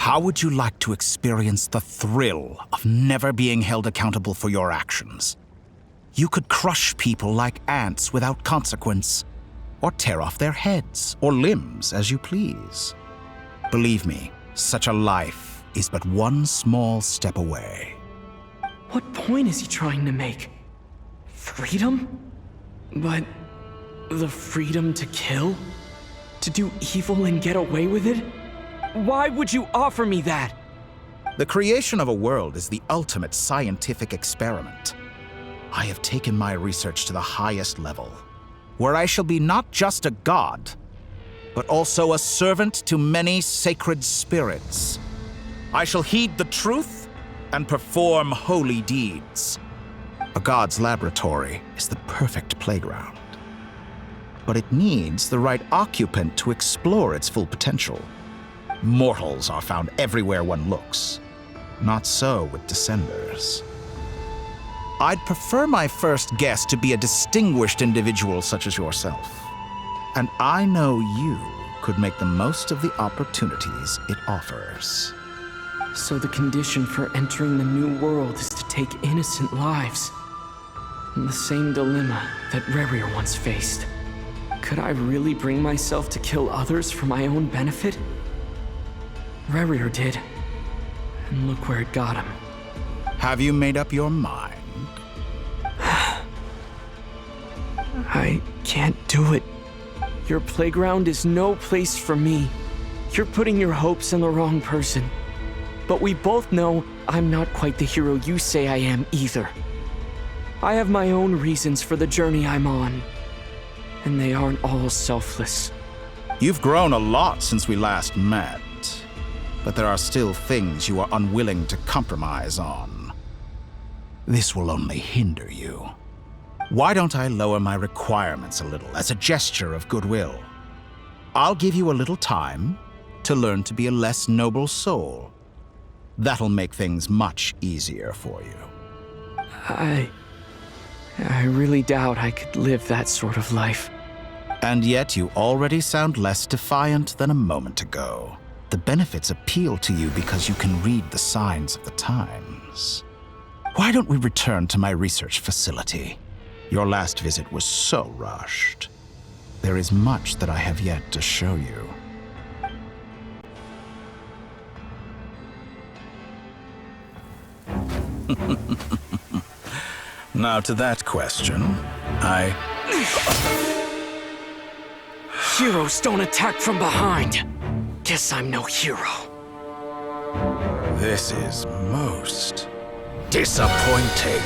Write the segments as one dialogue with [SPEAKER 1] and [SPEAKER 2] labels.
[SPEAKER 1] How would you like to experience the thrill of never being held accountable for your actions? You could crush people like ants without consequence, or tear off their heads or limbs as you please. Believe me, such a life is but one small step away.
[SPEAKER 2] What point is he trying to make? Freedom? But the freedom to kill? To do evil and get away with it? Why would you offer me that?
[SPEAKER 1] The creation of a world is the ultimate scientific experiment. I have taken my research to the highest level, where I shall be not just a god, but also a servant to many sacred spirits. I shall heed the truth and perform holy deeds. A god's laboratory is the perfect playground, but it needs the right occupant to explore its full potential. Mortals are found everywhere one looks. Not so with Descenders. I'd prefer my first guest to be a distinguished individual such as yourself. And I know you could make the most of the opportunities it offers.
[SPEAKER 2] So the condition for entering the new world is to take innocent lives. The same dilemma that Rerir once faced. Could I really bring myself to kill others for my own benefit? Rerir did. And look where it got him.
[SPEAKER 1] Have you made up your mind?
[SPEAKER 2] I can't do it. Your playground is no place for me. You're putting your hopes in the wrong person. But we both know I'm not quite the hero you say I am either. I have my own reasons for the journey I'm on. And they aren't all selfless.
[SPEAKER 1] You've grown a lot since we last met. But there are still things you are unwilling to compromise on. This will only hinder you. Why don't I lower my requirements a little as a gesture of goodwill? I'll give you a little time to learn to be a less noble soul. That'll make things much easier for you.
[SPEAKER 2] I really doubt I could live that sort of life.
[SPEAKER 1] And yet you already sound less defiant than a moment ago. The benefits appeal to you because you can read the signs of the times. Why don't we return to my research facility? Your last visit was so rushed. There is much that I have yet to show you. Now to that question,
[SPEAKER 2] Heroes don't attack from behind. Guess I'm no hero.
[SPEAKER 1] This is most disappointing.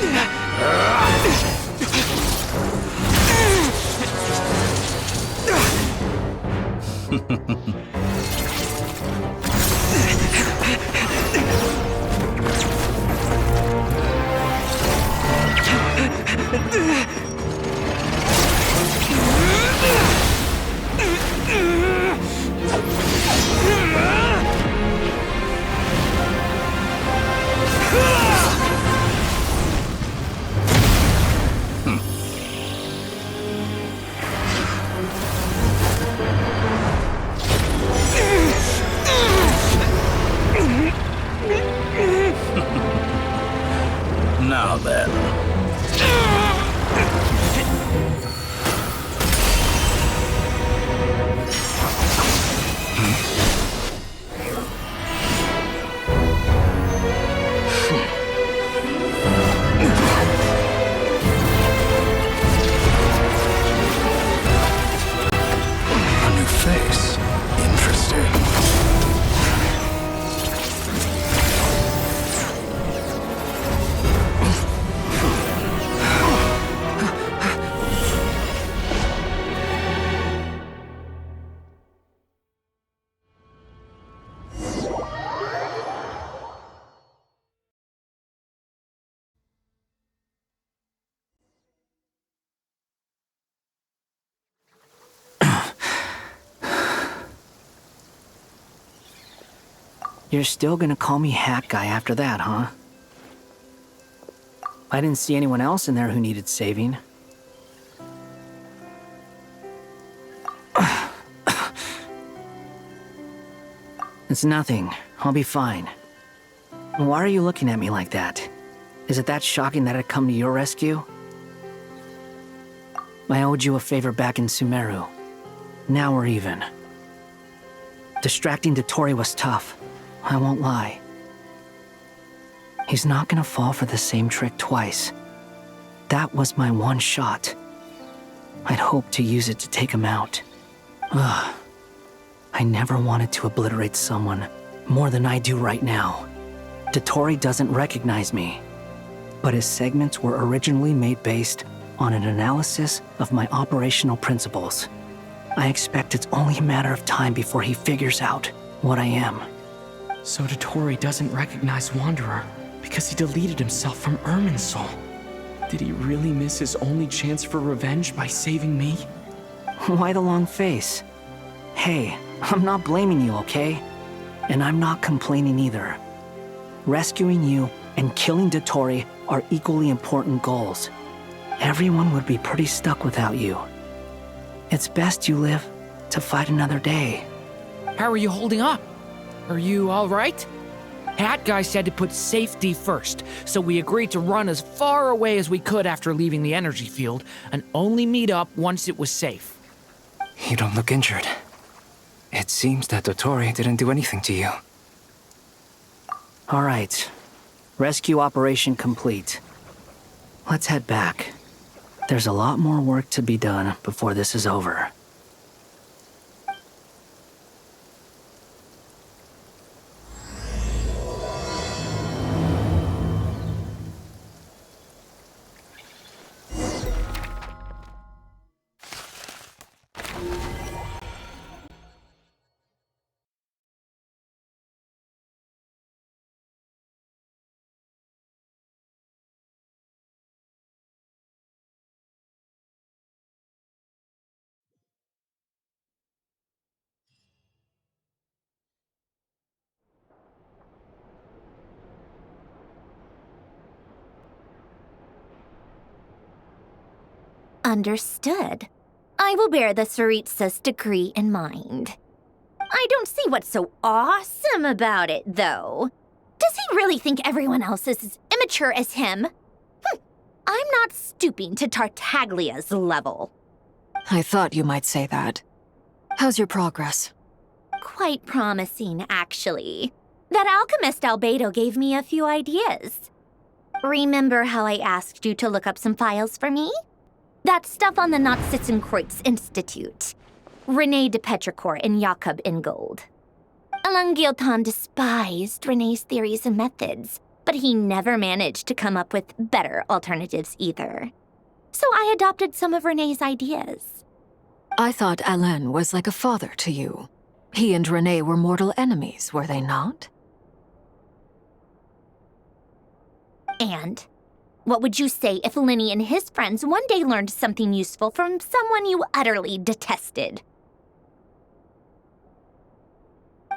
[SPEAKER 1] Now then. A new face. Interesting.
[SPEAKER 3] You're still gonna call me Hat Guy after that, huh? I didn't see anyone else in there who needed saving. It's nothing. I'll be fine. Why are you looking at me like that? Is it that shocking that I'd come to your rescue? I owed you a favor back in Sumeru. Now we're even. Distracting Dotori was tough, I won't lie. He's not gonna fall for the same trick twice. That was my one shot. I'd hoped to use it to take him out. Ugh. I never wanted to obliterate someone more than I do right now. Dotori doesn't recognize me, but his segments were originally made based on an analysis of my operational principles. I expect it's only a matter of time before he figures out what I am.
[SPEAKER 2] So Dotori doesn't recognize Wanderer because he deleted himself from Irminsul. Did he really miss his only chance for revenge by saving me?
[SPEAKER 3] Why the long face? Hey, I'm not blaming you, okay? And I'm not complaining either. Rescuing you and killing Dotori are equally important goals. Everyone would be pretty stuck without you. It's best you live to fight another day.
[SPEAKER 4] How are you holding up? Are you all right? Hat Guy said to put safety first, so we agreed to run as far away as we could after leaving the energy field and only meet up once it was safe.
[SPEAKER 5] You don't look injured. It seems that Dotori didn't do anything to you.
[SPEAKER 3] All right. Rescue operation complete. Let's head back. There's a lot more work to be done before this is over.
[SPEAKER 6] Understood. I will bear the Tsaritsa's decree in mind. I don't see what's so awesome about it, though. Does he really think everyone else is as immature as him? I'm not stooping to Tartaglia's level.
[SPEAKER 7] I thought you might say that. How's your progress?
[SPEAKER 6] Quite promising, actually. That alchemist Albedo gave me a few ideas. Remember how I asked you to look up some files for me? That stuff on the Nazi-Kreuz Institute. René de Petrichor and Jakob Ingold. Alain Guillotin despised René's theories and methods, but he never managed to come up with better alternatives either. So I adopted some of René's ideas.
[SPEAKER 7] I thought Alain was like a father to you. He and René were mortal enemies, were they not?
[SPEAKER 6] And what would you say if Lenny and his friends one day learned something useful from someone you utterly detested?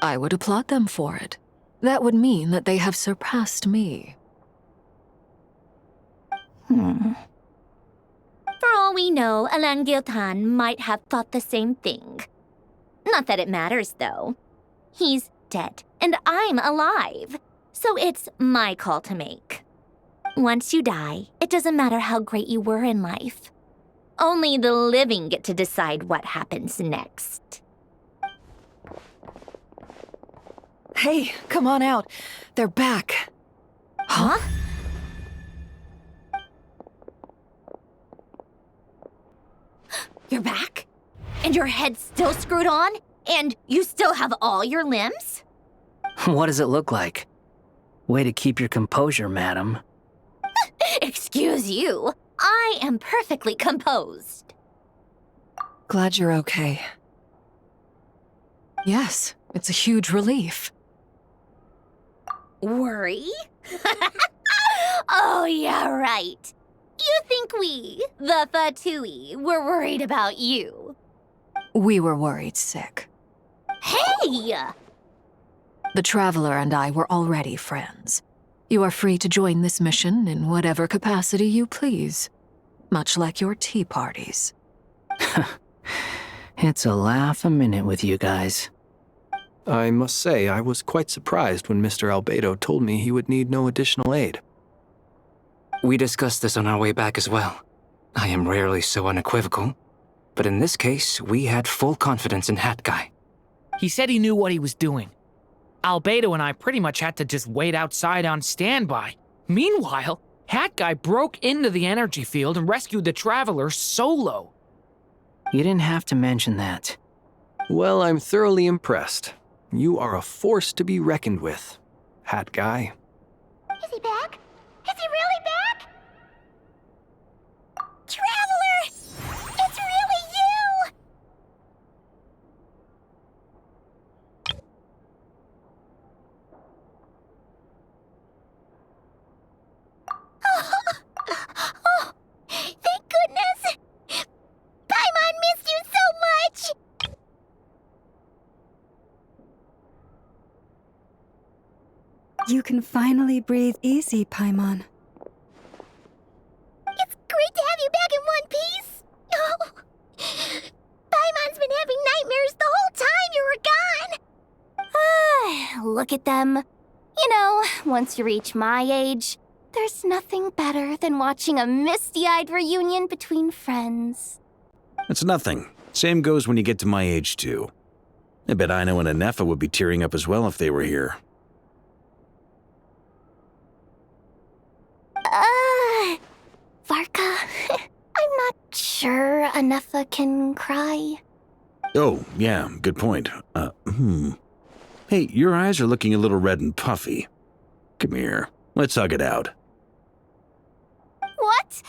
[SPEAKER 7] I would applaud them for it. That would mean that they have surpassed me.
[SPEAKER 6] For all we know, Alain Guillotin might have thought the same thing. Not that it matters, though. He's dead, and I'm alive. So it's my call to make. Once you die, it doesn't matter how great you were in life. Only the living get to decide what happens next.
[SPEAKER 7] Hey, come on out. They're back.
[SPEAKER 6] Huh? You're back? And your head's still screwed on? And you still have all your limbs?
[SPEAKER 3] What does it look like? Way to keep your composure, madam.
[SPEAKER 6] Excuse you. I am perfectly composed.
[SPEAKER 7] Glad you're okay. Yes, it's a huge relief.
[SPEAKER 6] Worry? Oh, yeah, right. You think we, the Fatui, were worried about you?
[SPEAKER 7] We were worried sick.
[SPEAKER 6] Hey!
[SPEAKER 7] The Traveler and I were already friends. You are free to join this mission in whatever capacity you please. Much like your tea parties.
[SPEAKER 3] It's a laugh a minute with you guys.
[SPEAKER 8] I must say I was quite surprised when Mr. Albedo told me he would need no additional aid.
[SPEAKER 5] We discussed this on our way back as well. I am rarely so unequivocal, but in this case, we had full confidence in Hat Guy.
[SPEAKER 4] He said he knew what he was doing. Albedo and I pretty much had to just wait outside on standby. Meanwhile, Hat Guy broke into the energy field and rescued the Traveler solo.
[SPEAKER 3] You didn't have to mention that.
[SPEAKER 8] Well, I'm thoroughly impressed. You are a force to be reckoned with, Hat Guy.
[SPEAKER 6] Is he back? Is he really back? Traveler! It's really you! Oh, thank goodness! Paimon missed you so much!
[SPEAKER 9] You can finally breathe easy, Paimon.
[SPEAKER 6] It's great to have you back in one piece! Oh, Paimon's been having nightmares the whole time you were gone! Look at them. You know, once you reach my age, there's nothing better than watching a misty-eyed reunion between friends.
[SPEAKER 10] It's nothing. Same goes when you get to my age, too. I bet Ino and Anefa would be tearing up as well if they were here.
[SPEAKER 6] Varka, I'm not sure Anefa can cry.
[SPEAKER 10] Oh, yeah, good point. Hey, your eyes are looking a little red and puffy. Come here, let's hug it out.
[SPEAKER 6] What?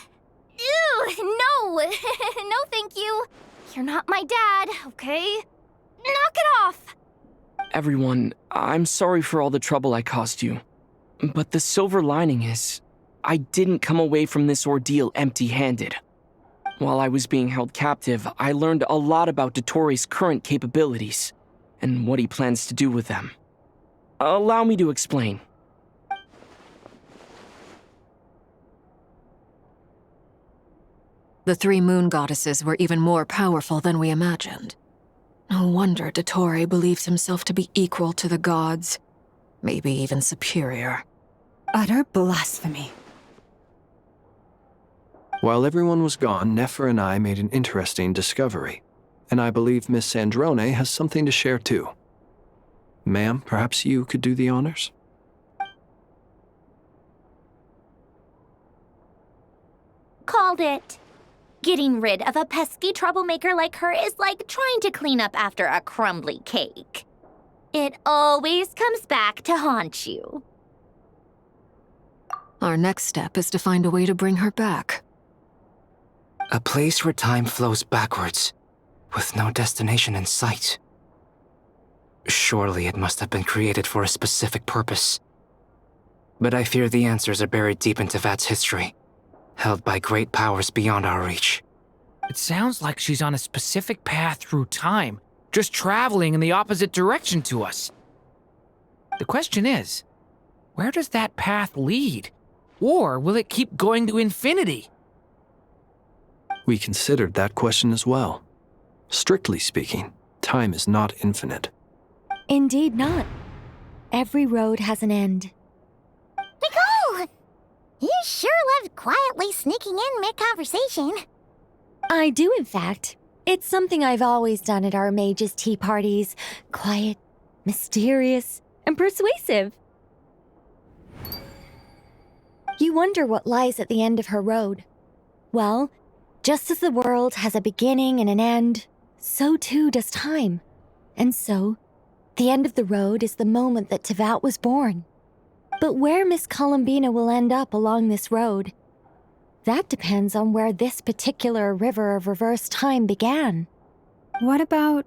[SPEAKER 6] Ew, no! No, thank you. You're not my dad, okay? Knock it off!
[SPEAKER 2] Everyone, I'm sorry for all the trouble I caused you. But the silver lining is, I didn't come away from this ordeal empty-handed. While I was being held captive, I learned a lot about Dottoro's current capabilities, and what he plans to do with them. Allow me to explain.
[SPEAKER 7] The three moon goddesses were even more powerful than we imagined. No wonder Dottore believes himself to be equal to the gods, maybe even superior.
[SPEAKER 9] Utter blasphemy.
[SPEAKER 8] While everyone was gone, Nefer and I made an interesting discovery, and I believe Miss Sandrone has something to share too. Ma'am, perhaps you could do the honors?
[SPEAKER 6] Called it. Getting rid of a pesky troublemaker like her is like trying to clean up after a crumbly cake. It always comes back to haunt you.
[SPEAKER 7] Our next step is to find a way to bring her back.
[SPEAKER 5] A place where time flows backwards, with no destination in sight. Surely it must have been created for a specific purpose. But I fear the answers are buried deep in Teyvat's history, held by great powers beyond our reach.
[SPEAKER 4] It sounds like she's on a specific path through time, just traveling in the opposite direction to us. The question is, where does that path lead? Or will it keep going to infinity?
[SPEAKER 8] We considered that question as well. Strictly speaking, time is not infinite.
[SPEAKER 11] Indeed not. Every road has an end.
[SPEAKER 6] Nicole! You sure loved quietly sneaking in mid-conversation.
[SPEAKER 11] I do, in fact. It's something I've always done at our mages' tea parties. Quiet, mysterious, and persuasive. You wonder what lies at the end of her road. Well, just as the world has a beginning and an end, so too does time. And so, the end of the road is the moment that Teyvat was born. But where Miss Columbina will end up along this road, that depends on where this particular river of reverse time began.
[SPEAKER 9] What about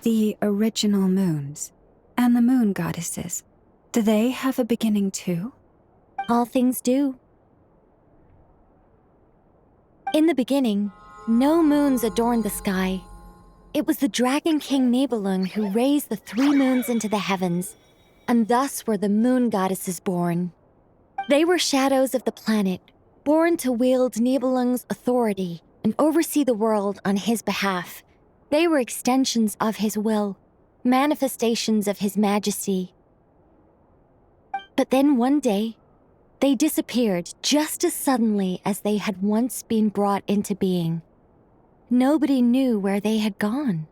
[SPEAKER 9] the original moons and the moon goddesses? Do they have a beginning too?
[SPEAKER 11] All things do. In the beginning, no moons adorned the sky. It was the Dragon King Nibelung who raised the three moons into the heavens, and thus were the moon goddesses born. They were shadows of the planet, born to wield Nibelung's authority and oversee the world on his behalf. They were extensions of his will. manifestations of His Majesty. But then one day, they disappeared just as suddenly as they had once been brought into being. Nobody knew where they had gone.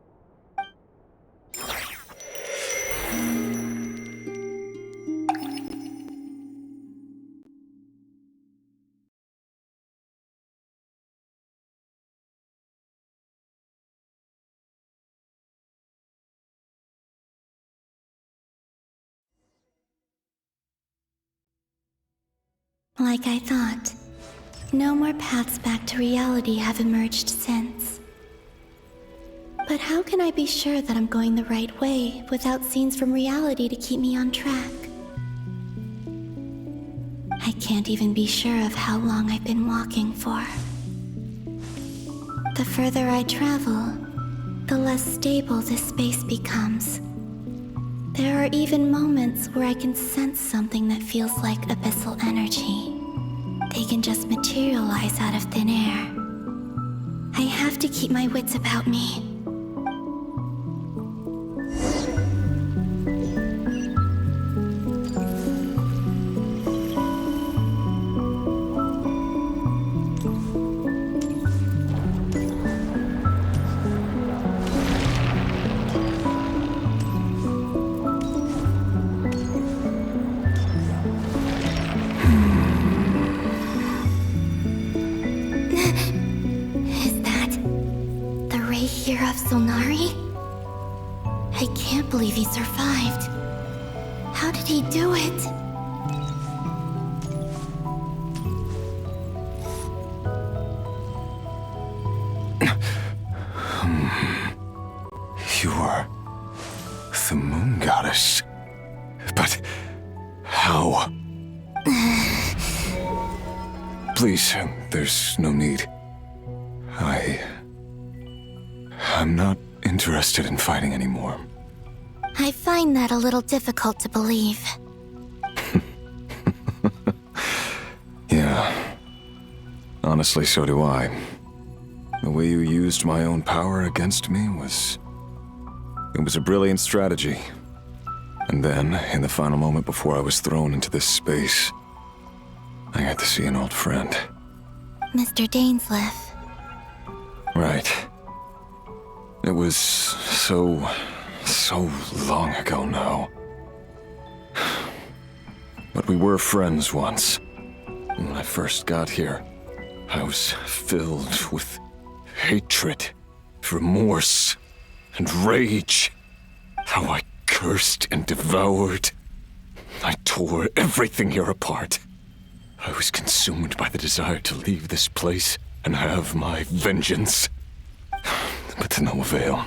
[SPEAKER 12] Like I thought, no more paths back to reality have emerged since. But how can I be sure that I'm going the right way without scenes from reality to keep me on track? I can't even be sure of how long I've been walking for. The further I travel, the less stable this space becomes. There are even moments where I can sense something that feels like abyssal energy. They can just materialize out of thin air. I have to keep my wits about me. I can't believe he survived. How did he do it?
[SPEAKER 13] You are the moon goddess. But how? Please, there's no need. I'm not interested in fighting anymore.
[SPEAKER 12] I find that a little difficult to believe.
[SPEAKER 13] Yeah. Honestly, so do I. The way you used my own power against me was... It was a brilliant strategy. And then, in the final moment before I was thrown into this space, I got to see an old friend.
[SPEAKER 12] Mr. Dainsleif.
[SPEAKER 13] Right. It was so long ago now. But we were friends once. When I first got here, I was filled with hatred, remorse, and rage. How I cursed and devoured. I tore everything here apart. I was consumed by the desire to leave this place and have my vengeance. But to no avail.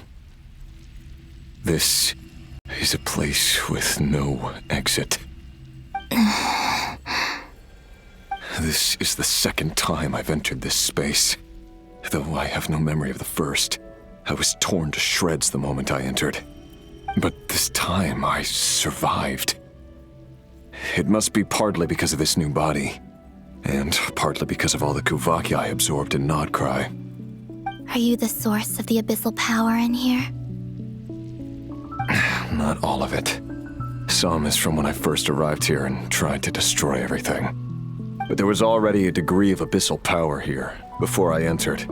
[SPEAKER 13] This is a place with no exit. This is the second time I've entered this space. Though I have no memory of the first. I was torn to shreds the moment I entered. But this time I survived. It must be partly because of this new body. And partly because of all the Kuvaki I absorbed in Nodcry.
[SPEAKER 12] Are you the source of the abyssal power in here?
[SPEAKER 13] Not all of it. Some is from when I first arrived here and tried to destroy everything. But there was already a degree of abyssal power here before I entered.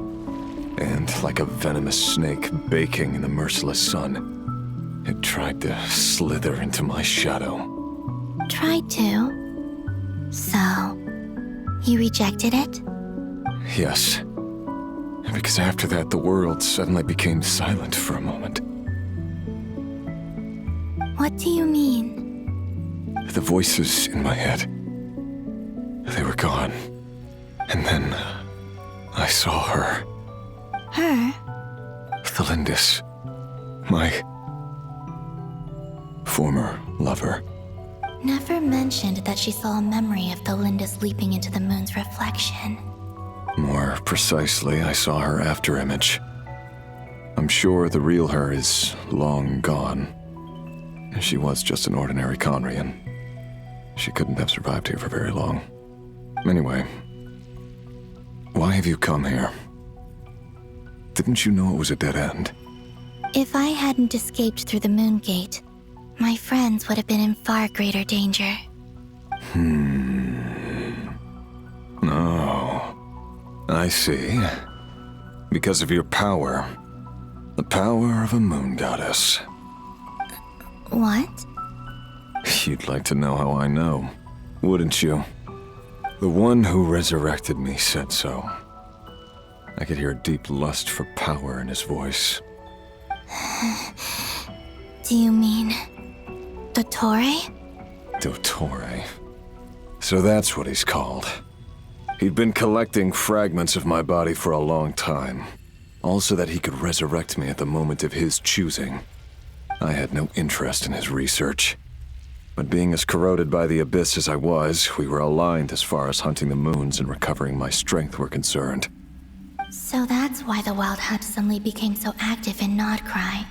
[SPEAKER 13] And like a venomous snake baking in the merciless sun, it tried to slither into my shadow.
[SPEAKER 12] Tried to? So, you rejected it?
[SPEAKER 13] Yes. Because after that, the world suddenly became silent for a moment.
[SPEAKER 12] What do you mean?
[SPEAKER 13] The voices in my head, they were gone. And then, I saw her.
[SPEAKER 12] Her?
[SPEAKER 13] Thelindis. My former lover.
[SPEAKER 12] Never mentioned that she saw a memory of Thelindis leaping into the moon's reflection.
[SPEAKER 13] More precisely, I saw her afterimage. I'm sure the real her is long gone. She was just an ordinary Conrian. She couldn't have survived here for very long. Anyway, why have you come here? Didn't you know it was a dead end?
[SPEAKER 12] If I hadn't escaped through the moon gate, my friends would have been in far greater danger.
[SPEAKER 13] Oh, I see. Because of your power. The power of a moon goddess.
[SPEAKER 12] What?
[SPEAKER 13] You'd like to know how I know, wouldn't you? The one who resurrected me said so. I could hear a deep lust for power in his voice.
[SPEAKER 12] Do you mean... Dottore?
[SPEAKER 13] Dottore. So that's what he's called. He'd been collecting fragments of my body for a long time. All so that he could resurrect me at the moment of his choosing. I had no interest in his research. But being as corroded by the abyss as I was, we were aligned as far as hunting the moons and recovering my strength were concerned.
[SPEAKER 12] So that's why the Wild Hunt suddenly became so active in Nodcry.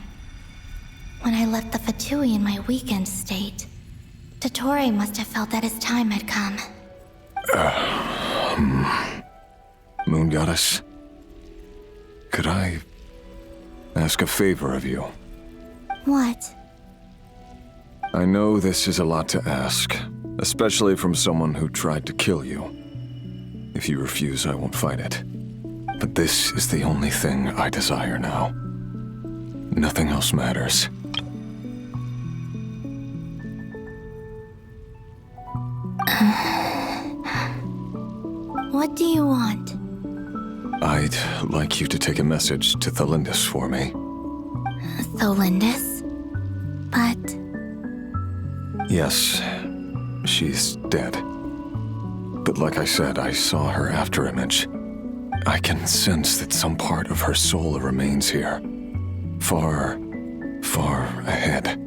[SPEAKER 12] When I left the Fatui in my weakened state, Dottore must have felt that his time had come.
[SPEAKER 13] Moon Goddess, could I ask a favor of you?
[SPEAKER 12] What?
[SPEAKER 13] I know this is a lot to ask, especially from someone who tried to kill you. If you refuse, I won't fight it. But this is the only thing I desire now. Nothing else matters.
[SPEAKER 12] What do you want?
[SPEAKER 13] I'd like you to take a message to Thelindis for me.
[SPEAKER 12] Thelindis? But...
[SPEAKER 13] Yes, she's dead. But like I said, I saw her afterimage. I can sense that some part of her soul remains here. Far, far ahead.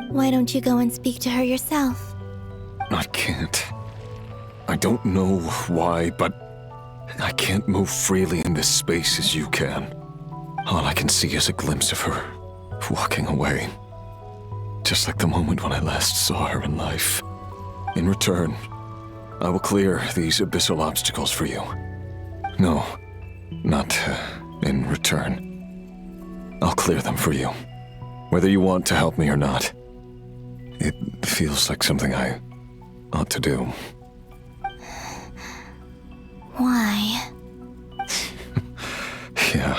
[SPEAKER 12] Why don't you go and speak to her yourself?
[SPEAKER 13] I can't. I don't know why, but I can't move freely in this space as you can. All I can see is a glimpse of her walking away. Just like the moment when I last saw her in life. In return, I will clear these abyssal obstacles for you. No, not in return. I'll clear them for you, whether you want to help me or not. It feels like something I ought to do.
[SPEAKER 12] Why?
[SPEAKER 13] Yeah.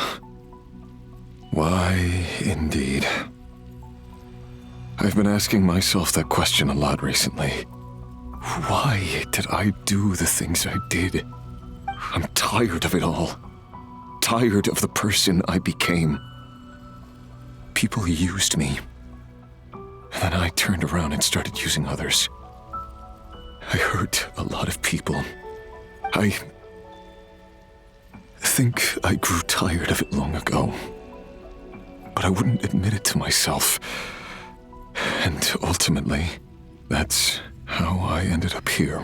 [SPEAKER 13] Why, indeed. I've been asking myself that question a lot recently. Why did I do the things I did? I'm tired of it all. Tired of the person I became. People used me. And then I turned around and started using others. I hurt a lot of people. I think I grew tired of it long ago. But I wouldn't admit it to myself. And ultimately, that's how I ended up here.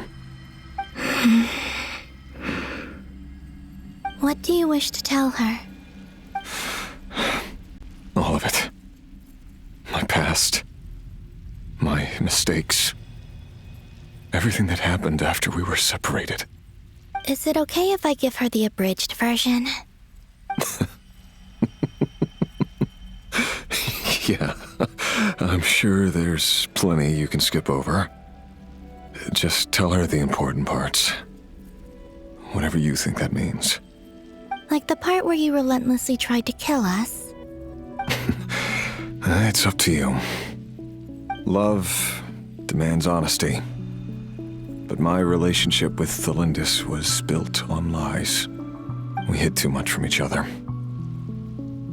[SPEAKER 12] What do you wish to tell her?
[SPEAKER 13] All of it. My past. My mistakes. Everything that happened after we were separated.
[SPEAKER 12] Is it okay if I give her the abridged version?
[SPEAKER 13] Yeah, I'm sure there's plenty you can skip over. Just tell her the important parts. Whatever you think that means.
[SPEAKER 12] Like the part where you relentlessly tried to kill us?
[SPEAKER 13] It's up to you. Love demands honesty. But my relationship with Thelindis was built on lies. We hid too much from each other.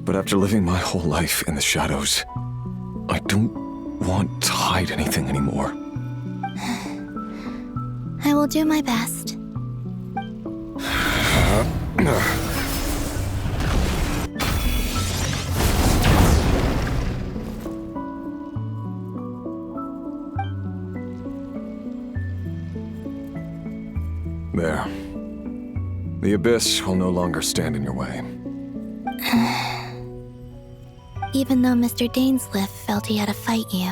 [SPEAKER 13] But after living my whole life in the shadows, I don't want to hide anything anymore.
[SPEAKER 12] I will do my best.
[SPEAKER 13] There. The abyss will no longer stand in your way.
[SPEAKER 12] Even though Mr. Dainsliff felt he had to fight you,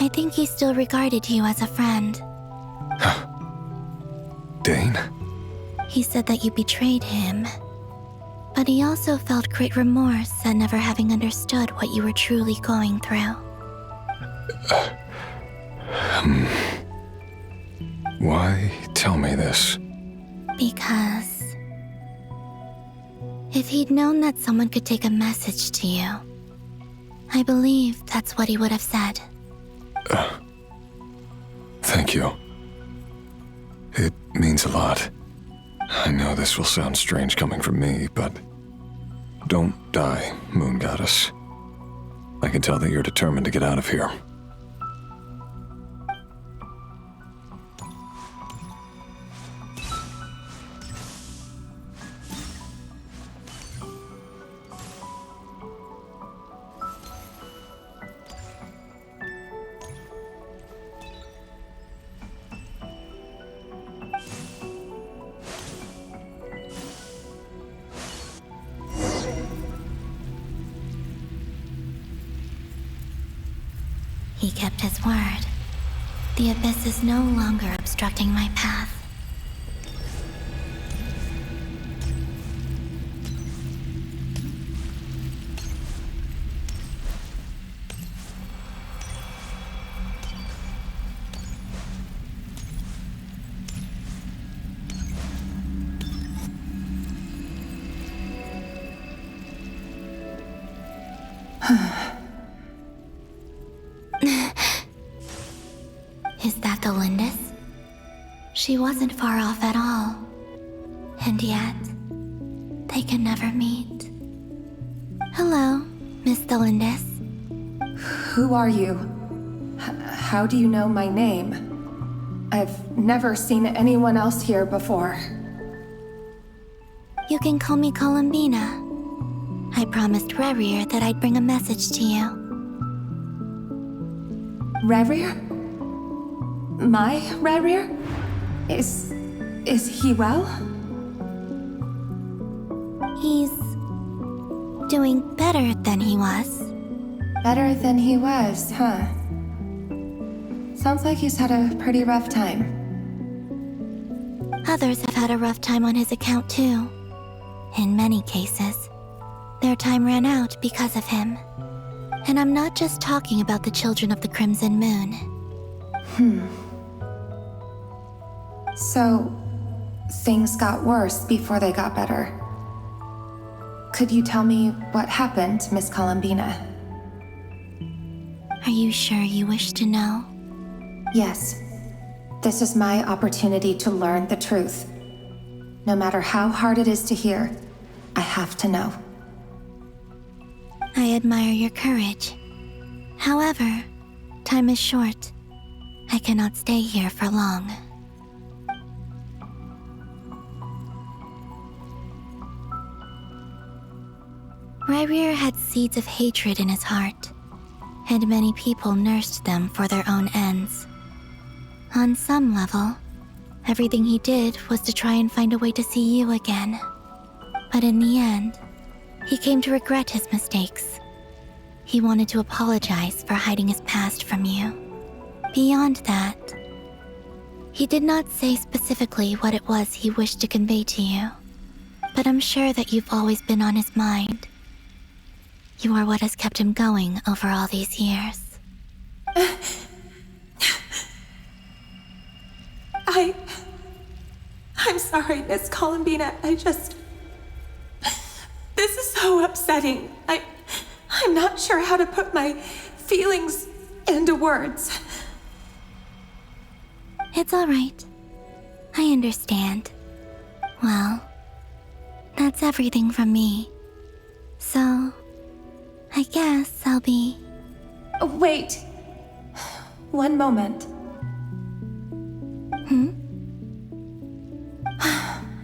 [SPEAKER 12] I think he still regarded you as a friend.
[SPEAKER 13] Dane?
[SPEAKER 12] He said that you betrayed him, But he also felt great remorse at never having understood what you were truly going through.
[SPEAKER 13] Why tell me this?
[SPEAKER 12] Because if he'd known that someone could take a message to you, I believe that's what he would have said.
[SPEAKER 13] Thank you. It means a lot. I know this will sound strange coming from me, but don't die, Moon Goddess. I can tell that you're determined to get out of here.
[SPEAKER 12] He kept his word. The abyss is no longer obstructing my path. Is that the Lindis? She wasn't far off at all. And yet, they can never meet. Hello, Miss the Lindis.
[SPEAKER 14] Who are you? How do you know my name? I've never seen anyone else here before.
[SPEAKER 12] You can call me Columbina. I promised Rerir that I'd bring a message to you.
[SPEAKER 14] Rerir? My Rerir? Is he well?
[SPEAKER 12] He's doing better than he was.
[SPEAKER 14] Better than he was, huh? Sounds like he's had a pretty rough time.
[SPEAKER 12] Others have had a rough time on his account too. In many cases, their time ran out because of him. And I'm not just talking about the children of the Crimson Moon.
[SPEAKER 14] So, things got worse before they got better. Could you tell me what happened, Miss Columbina?
[SPEAKER 12] Are you sure you wish to know?
[SPEAKER 14] Yes. This is my opportunity to learn the truth. No matter how hard it is to hear, I have to know.
[SPEAKER 12] I admire your courage. However, time is short. I cannot stay here for long. Rerir had seeds of hatred in his heart, and many people nursed them for their own ends. On some level, everything he did was to try and find a way to see you again. But in the end, he came to regret his mistakes. He wanted to apologize for hiding his past from you. Beyond that, he did not say specifically what it was he wished to convey to you, but I'm sure that you've always been on his mind. You are what has kept him going over all these years.
[SPEAKER 14] I'm sorry, Miss Columbina. This is so upsetting. I'm not sure how to put my feelings into words.
[SPEAKER 12] It's all right. I understand. Well, that's everything from me. So, I guess I'll be...
[SPEAKER 14] Wait. One moment.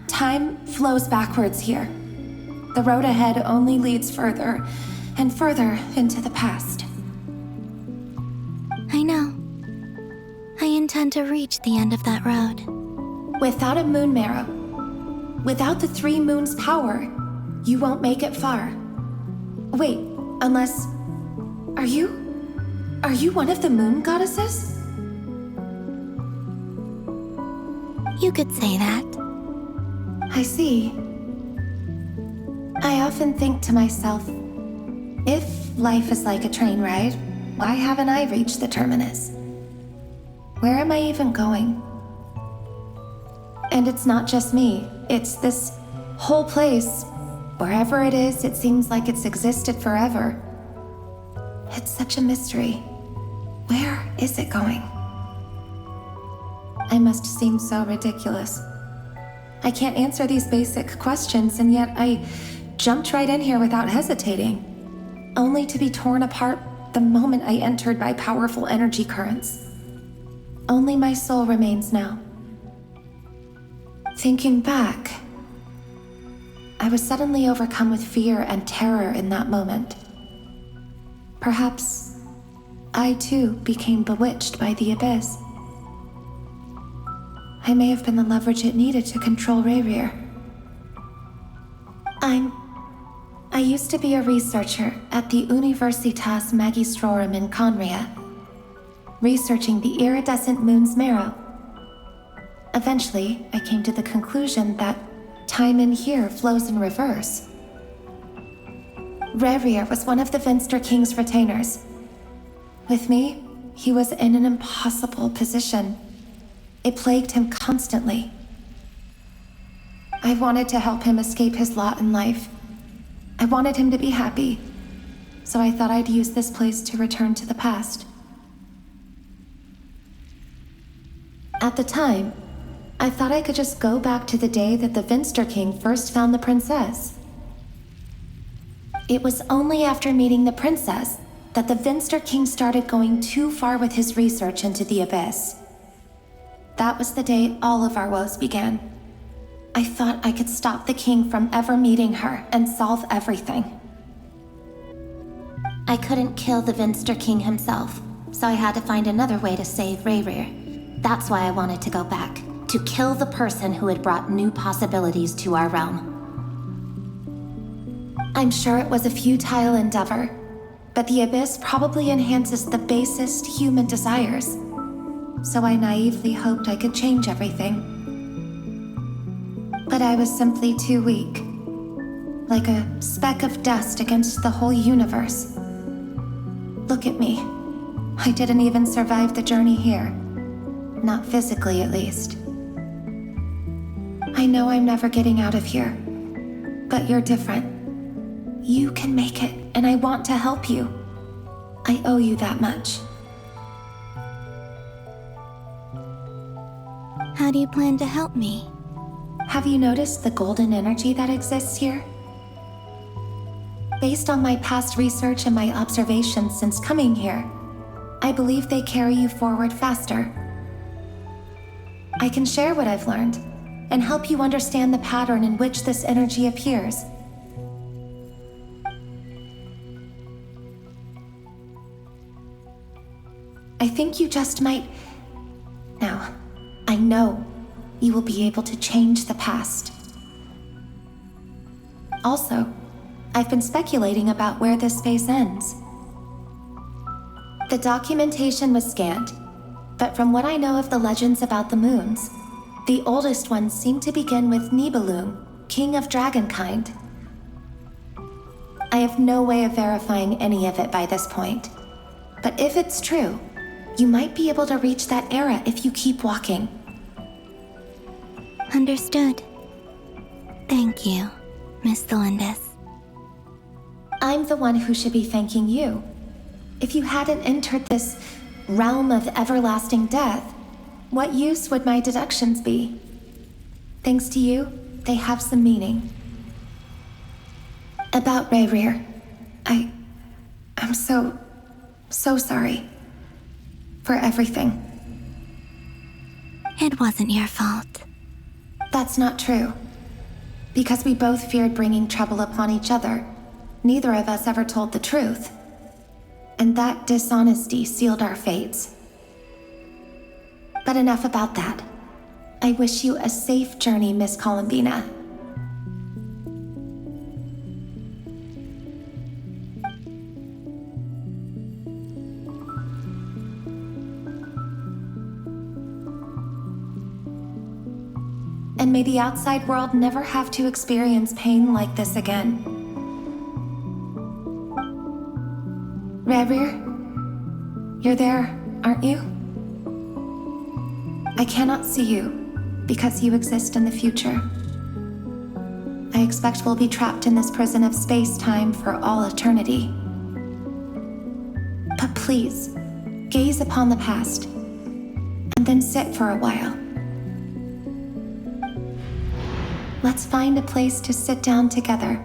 [SPEAKER 14] Time flows backwards here. The road ahead only leads further and further into the past.
[SPEAKER 12] I know. I intend to reach the end of that road.
[SPEAKER 14] Without a moon marrow, without the 3 moons' power, you won't make it far. Wait, unless... Are you one of the moon goddesses?
[SPEAKER 12] You could say that.
[SPEAKER 14] I see. I often think to myself, if life is like a train ride, why haven't I reached the terminus? Where am I even going? And it's not just me, it's this whole place. Wherever it is, it seems like it's existed forever. It's such a mystery. Where is it going? I must seem so ridiculous. I can't answer these basic questions, and yet I jumped right in here without hesitating, only to be torn apart the moment I entered by powerful energy currents. Only my soul remains now. Thinking back, I was suddenly overcome with fear and terror in that moment. Perhaps I too became bewitched by the abyss. I may have been the leverage it needed to control Rayrir. I used to be a researcher at the Universitas Magistrorum in Conria, researching the iridescent moon's marrow. Eventually, I came to the conclusion that time in here flows in reverse. Rayrir was one of the Finster King's retainers. With me, he was in an impossible position. It plagued him constantly. I wanted to help him escape his lot in life. I wanted him to be happy, so I thought I'd use this place to return to the past. At the time, I thought I could just go back to the day that the Finster King first found the princess. It was only after meeting the princess that the Finster King started going too far with his research into the abyss. That was the day all of our woes began. I thought I could stop the king from ever meeting her and solve everything.
[SPEAKER 12] I couldn't kill the Finster King himself, so I had to find another way to save Rayrir. That's why I wanted to go back, to kill the person who had brought new possibilities to our realm.
[SPEAKER 14] I'm sure it was a futile endeavor, but the abyss probably enhances the basest human desires. So I naively hoped I could change everything. But I was simply too weak, like a speck of dust against the whole universe. Look at me. I didn't even survive the journey here. Not physically, at least. I know I'm never getting out of here, but you're different. You can make it, and I want to help you. I owe you that much.
[SPEAKER 12] How do you plan to help me?
[SPEAKER 14] Have you noticed the golden energy that exists here? Based on my past research and my observations since coming here, I believe they carry you forward faster. I can share what I've learned and help you understand the pattern in which this energy appears. I think you just might... Now, I know you will be able to change the past. Also, I've been speculating about where this space ends. The documentation was scanned, but from what I know of the legends about the moons, the oldest ones seem to begin with Nibelung, king of dragonkind. I have no way of verifying any of it by this point, but if it's true, you might be able to reach that era if you keep walking.
[SPEAKER 12] Understood. Thank you, Miss Thelindis.
[SPEAKER 14] I'm the one who should be thanking you. If you hadn't entered this realm of everlasting death, what use would my deductions be? Thanks to you, they have some meaning. About Rayrir, I'm so sorry. For everything.
[SPEAKER 12] It wasn't your fault.
[SPEAKER 14] That's not true. Because we both feared bringing trouble upon each other, neither of us ever told the truth. And that dishonesty sealed our fates. But enough about that. I wish you a safe journey, Miss Columbina. And may the outside world never have to experience pain like this again. Rerir, you're there, aren't you? I cannot see you because you exist in the future. I expect we'll be trapped in this prison of space-time for all eternity. But please, gaze upon the past, and then sit for a while. Let's find a place to sit down together,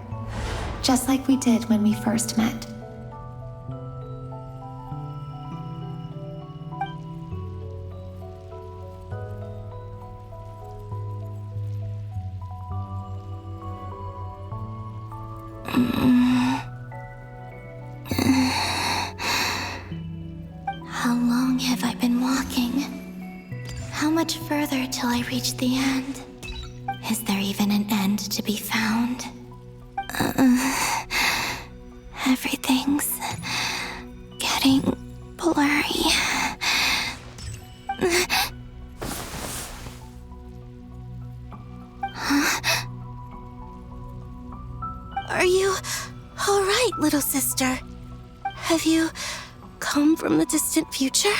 [SPEAKER 14] just like we did when we first met.
[SPEAKER 12] How long have I been walking? How much further till I reach the end? Is there even an end to be found? Everything's getting blurry. Huh? Are you all right, little sister? Have you come from the distant future?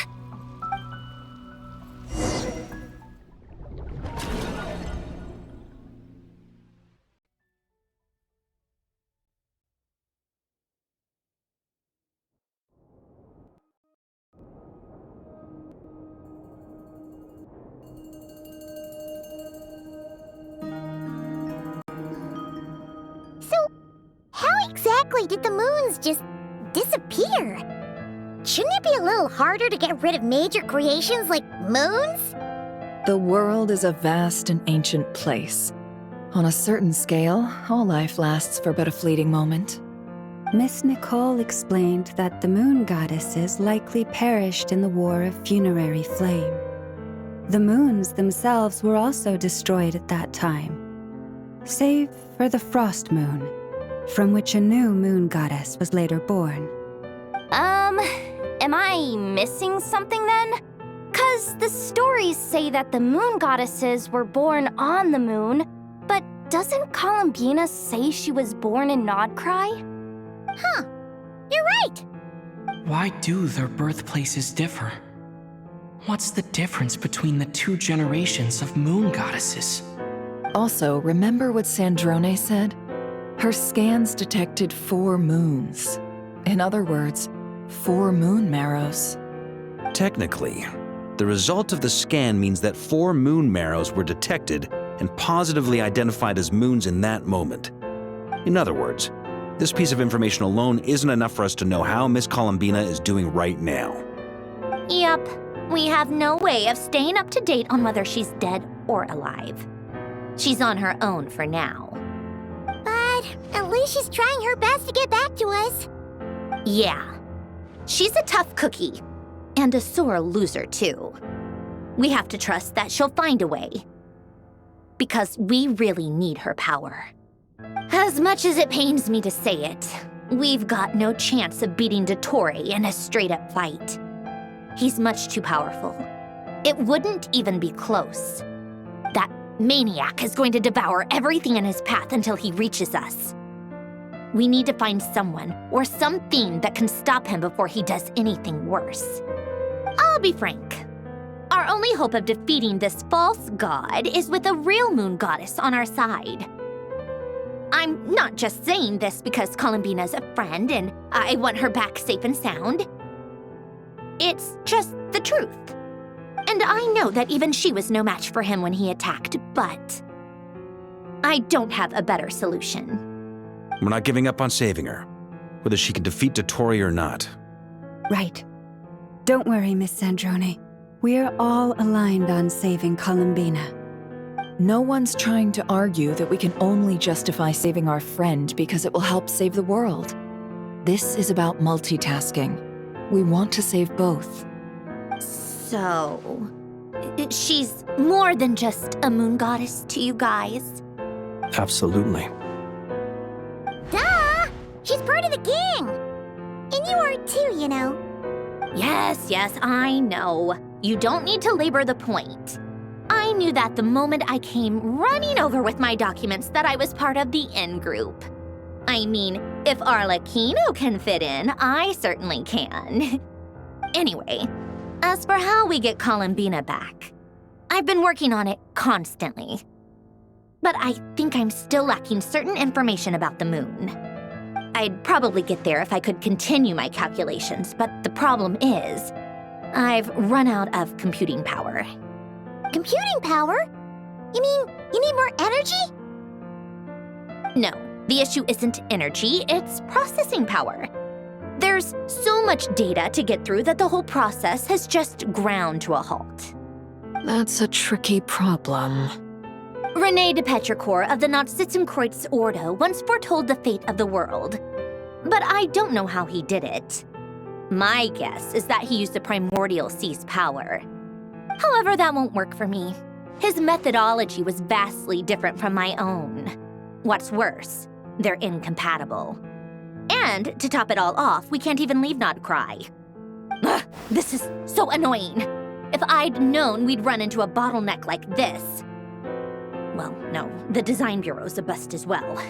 [SPEAKER 15] How exactly did the moons just disappear? Shouldn't it be a little harder to get rid of major creations like moons?
[SPEAKER 7] The world is a vast and ancient place. On a certain scale, all life lasts for but a fleeting moment.
[SPEAKER 9] Miss Nicole explained that the moon goddesses likely perished in the War of Funerary Flame. The moons themselves were also destroyed at that time, save for the Frost Moon, from which a new moon goddess was later born.
[SPEAKER 15] Am I missing something then? 'Cause the stories say that the moon goddesses were born on the moon, but doesn't Columbina say she was born in Nodcry? Huh, you're right!
[SPEAKER 2] Why do their birthplaces differ? What's the difference between the two generations of moon goddesses?
[SPEAKER 7] Also, remember what Sandrone said? Her scans detected 4 moons. In other words, 4 moon marrows.
[SPEAKER 10] Technically, the result of the scan means that 4 moon marrows were detected and positively identified as moons in that moment. In other words, this piece of information alone isn't enough for us to know how Miss Columbina is doing right now.
[SPEAKER 6] Yep, we have no way of staying up to date on whether she's dead or alive. She's on her own for now.
[SPEAKER 15] But at least she's trying her best to get back to us.
[SPEAKER 6] Yeah, she's a tough cookie, and a sore loser too. We have to trust that she'll find a way, because we really need her power. As much as it pains me to say it, we've got no chance of beating Dottore in a straight-up fight. He's much too powerful. It wouldn't even be close. That maniac is going to devour everything in his path until he reaches us. We need to find someone or something that can stop him before he does anything worse. I'll be frank. Our only hope of defeating this false god is with a real moon goddess on our side. I'm not just saying this because Columbina's a friend and I want her back safe and sound. It's just the truth. And I know that even she was no match for him when he attacked, but I don't have a better solution.
[SPEAKER 10] We're not giving up on saving her, whether she can defeat Dottore or not.
[SPEAKER 9] Right. Don't worry, Miss Sandrone. We're all aligned on saving Columbina.
[SPEAKER 7] No one's trying to argue that we can only justify saving our friend because it will help save the world. This is about multitasking. We want to save both.
[SPEAKER 6] So, she's more than just a moon goddess to you guys?
[SPEAKER 8] Absolutely.
[SPEAKER 15] Duh! She's part of the gang! And you are too, you know.
[SPEAKER 6] Yes, I know. You don't need to labor the point. I knew that the moment I came running over with my documents that I was part of the in-group. I mean, if Arlecchino can fit in, I certainly can. Anyway, as for how we get Columbina back, I've been working on it constantly. But I think I'm still lacking certain information about the moon. I'd probably get there if I could continue my calculations, but the problem is, I've run out of computing power.
[SPEAKER 15] Computing power? You mean you need more energy?
[SPEAKER 6] No, the issue isn't energy, it's processing power. There's so much data to get through that the whole process has just ground to a halt.
[SPEAKER 7] That's a tricky problem.
[SPEAKER 6] René de Petrichor of the Nazissenkreuz Ordo once foretold the fate of the world. But I don't know how he did it. My guess is that he used the primordial sea's power. However, that won't work for me. His methodology was vastly different from my own. What's worse, they're incompatible. And to top it all off, we can't even leave Nodcry. Ugh, this is so annoying. If I'd known we'd run into a bottleneck like this. Well, no, the design bureau's a bust as well.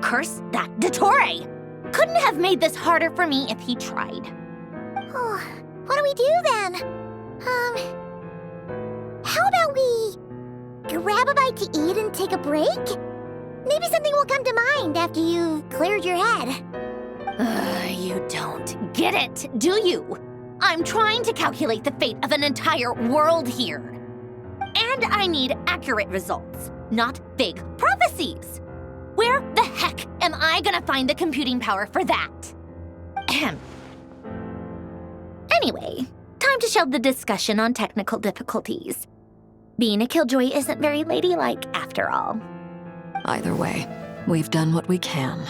[SPEAKER 6] Curse that Dottore! Couldn't have made this harder for me if he tried.
[SPEAKER 15] Oh, what do we do then? How about we grab a bite to eat and take a break? Maybe something will come to mind after you've cleared your head.
[SPEAKER 6] You don't get it, do you? I'm trying to calculate the fate of an entire world here. And I need accurate results, not vague prophecies. Where the heck am I gonna find the computing power for that? Ahem. Anyway, time to shelve the discussion on technical difficulties. Being a killjoy isn't very ladylike after all.
[SPEAKER 7] Either way, we've done what we can.